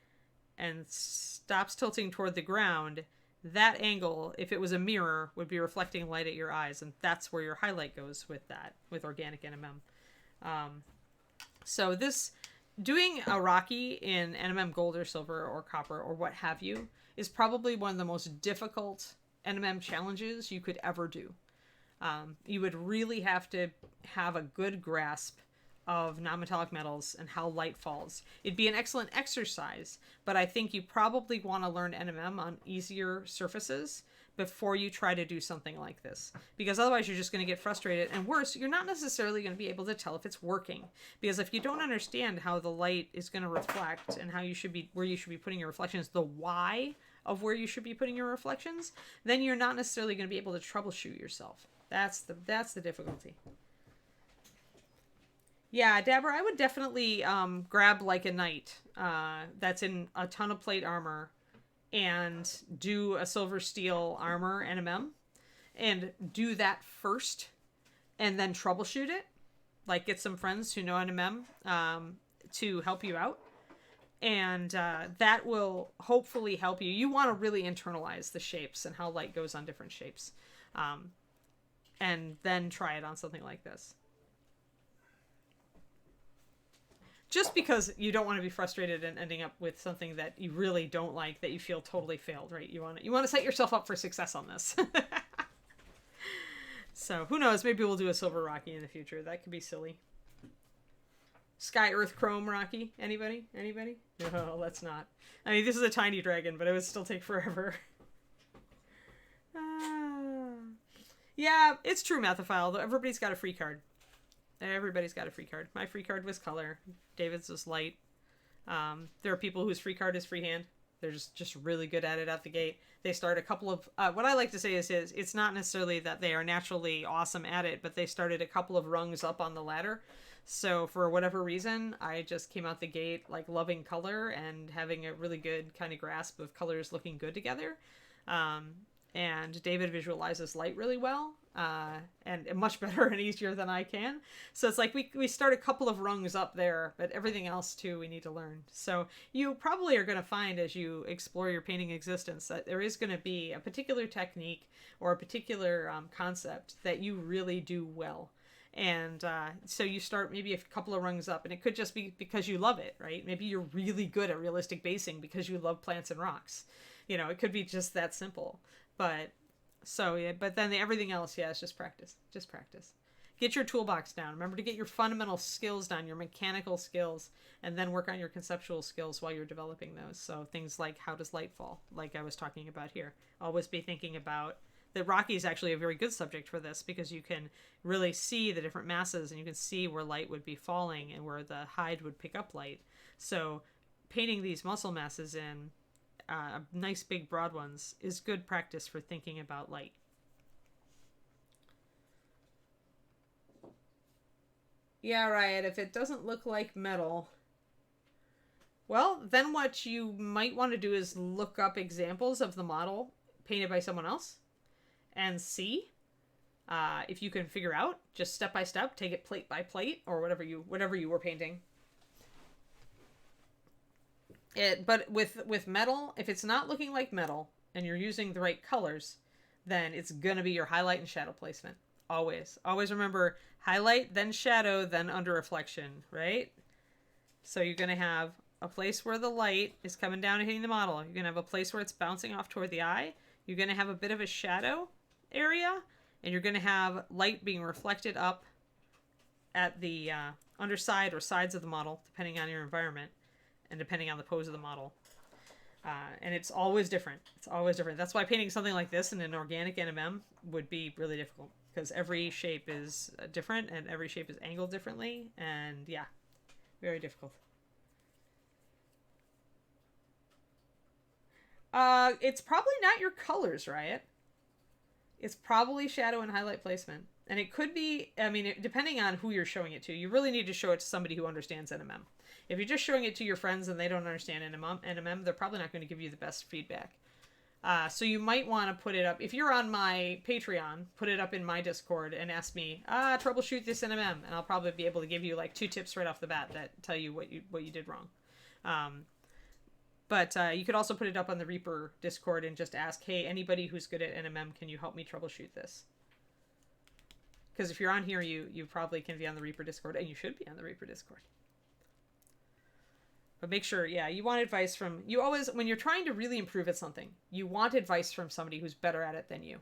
and stops tilting toward the ground, that angle, if it was a mirror, would be reflecting light at your eyes, and that's where your highlight goes with that, with organic NMM. So this, doing a Rocky in NMM gold or silver or copper or what have you, is probably one of the most difficult NMM challenges you could ever do. You would really have to have a good grasp of non-metallic metals and how light falls. It'd be an excellent exercise, but I think you probably want to learn NMM on easier surfaces before you try to do something like this, because otherwise you're just going to get frustrated, and worse, you're not necessarily going to be able to tell if it's working, because if you don't understand how the light is going to reflect and how you should be, where you should be putting your reflections, the why of where you should be putting your reflections, then you're not necessarily going to be able to troubleshoot yourself. That's the difficulty. Yeah, Dabber, I would definitely grab like a knight that's in a ton of plate armor and do a silver steel armor NMM and do that first and then troubleshoot it. Like, get some friends who know NMM to help you out. And that will hopefully help you. You want to really internalize the shapes and how light goes on different shapes. And then try it on something like this. Just because you don't want to be frustrated and ending up with something that you really don't like, that you feel totally failed, right? You want to set yourself up for success on this. So who knows? Maybe we'll do a silver Rocky in the future. That could be silly. Sky Earth Chrome Rocky. Anybody? No, let's not. I mean, this is a tiny dragon, but it would still take forever. Yeah, it's true, Mathophile, though everybody's got a free card. Everybody's got a free card. My free card was color. David's was light. There are people whose free card is freehand. They're just really good at it out the gate. They start a couple of... what I like to say is it's not necessarily that they are naturally awesome at it, but they started a couple of rungs up on the ladder. So for whatever reason, I just came out the gate like loving color and having a really good kind of grasp of colors looking good together. And David visualizes light really well, and much better and easier than I can. So it's like we start a couple of rungs up there, but everything else too we need to learn. So you probably are going to find, as you explore your painting existence, that there is going to be a particular technique or a particular concept that you really do well. And so you start maybe a couple of rungs up, and it could just be because you love it, right? Maybe you're really good at realistic basing because you love plants and rocks. You know, it could be just that simple. But then everything else, yeah, it's just practice. Just practice. Get your toolbox down. Remember to get your fundamental skills down, your mechanical skills, and then work on your conceptual skills while you're developing those. So things like, how does light fall, like I was talking about here. Always be thinking about that. Rocky is actually a very good subject for this, because you can really see the different masses, and you can see where light would be falling and where the hide would pick up light. So painting these muscle masses in nice big broad ones is good practice for thinking about light. Yeah, Riot, if it doesn't look like metal, well, then what you might want to do is look up examples of the model painted by someone else and see if you can figure out, just step by step, take it plate by plate or whatever you were painting. But with metal, if it's not looking like metal and you're using the right colors, then it's going to be your highlight and shadow placement. Always remember highlight, then shadow, then under reflection, right? So you're going to have a place where the light is coming down and hitting the model. You're going to have a place where it's bouncing off toward the eye. You're going to have a bit of a shadow area, and you're going to have light being reflected up at the underside or sides of the model, depending on your environment and depending on the pose of the model. And it's always different. That's why painting something like this in an organic NMM would be really difficult, because every shape is different and every shape is angled differently, and yeah, very difficult. It's probably not your colors, Riot. It's probably shadow and highlight placement. And it could be, I mean, depending on who you're showing it to, you really need to show it to somebody who understands NMM. If you're just showing it to your friends and they don't understand NMM, they're probably not going to give you the best feedback. So you might want to put it up if you're on my Patreon. Put it up in my Discord and ask me, troubleshoot this NMM, and I'll probably be able to give you like 2 tips right off the bat that tell you what you did wrong. But you could also put it up on the Reaper Discord and just ask, hey, anybody who's good at NMM, can you help me troubleshoot this? Because if you're on here, you probably can be on the Reaper Discord, and you should be on the Reaper Discord. But make sure, yeah, you want advice from, you always, when you're trying to really improve at something, you want advice from somebody who's better at it than you.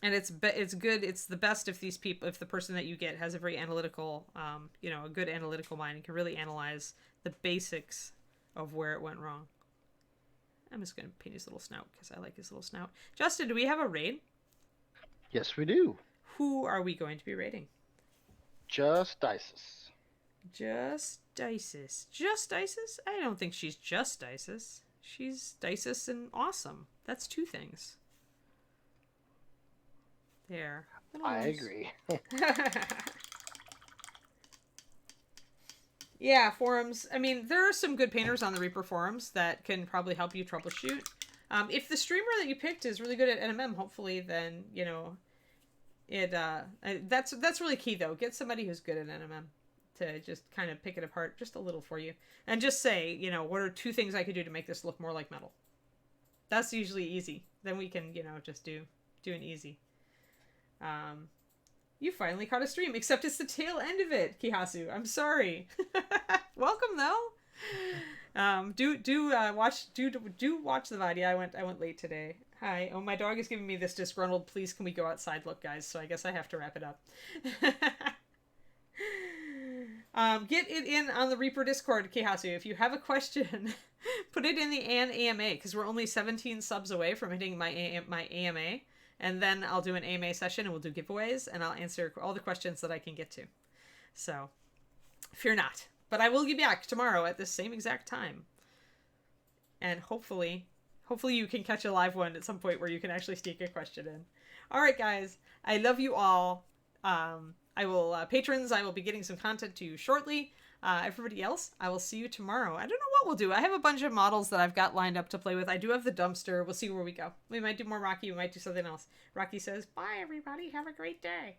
And it's good, it's the best if these people, if the person that you get has a very analytical, a good analytical mind and can really analyze the basics of where it went wrong. I'm just going to paint his little snout because I like his little snout. Justin, do we have a raid? Yes, we do. Who are we going to be raiding? Just Isis. Just Isis. Just Isis? I don't think she's just Isis. She's Isis and awesome. That's 2 things. There. I agree. Yeah, forums. I mean, there are some good painters on the Reaper forums that can probably help you troubleshoot. If the streamer that you picked is really good at NMM, hopefully, then, that's really key, though. Get somebody who's good at NMM to just kind of pick it apart just a little for you. And just say, what are 2 things I could do to make this look more like metal? That's usually easy. Then we can, just do an easy. You finally caught a stream, except it's the tail end of it, Kihasu. I'm sorry. Welcome though. Do watch the VOD. I went late today. Hi. Oh, my dog is giving me this disgruntled, please can we go outside look, guys. So I guess I have to wrap it up. Get it in on the Reaper Discord, Kihasu. If you have a question, put it in the AMA because we're only 17 subs away from hitting my AMA. And then I'll do an AMA session and we'll do giveaways and I'll answer all the questions that I can get to. So, fear not. But I will be back tomorrow at the same exact time. And hopefully you can catch a live one at some point where you can actually sneak a question in. All right, guys. I love you all. Patrons, I will be getting some content to you shortly. Everybody else, I will see you tomorrow. I don't know what we'll do. I have a bunch of models that I've got lined up to play with. I do have the dumpster. We'll see where we go. We might do more Rocky. We might do something else. Rocky says, bye, everybody. Have a great day.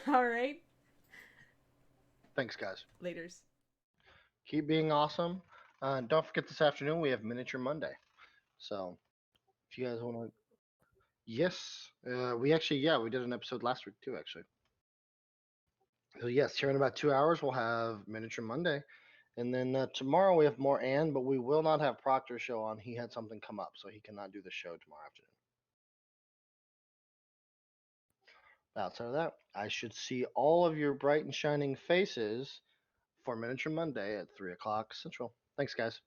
All right. Thanks, guys. Laters. Keep being awesome. And don't forget this afternoon we have Miniature Monday. So if you guys want to... Yes. We did an episode last week too, actually. So yes, here in about 2 hours we'll have Miniature Monday. And then tomorrow we have more but we will not have Proctor's show on. He had something come up, so he cannot do the show tomorrow afternoon. Outside of that, I should see all of your bright and shining faces for Miniature Monday at 3 o'clock Central. Thanks, guys.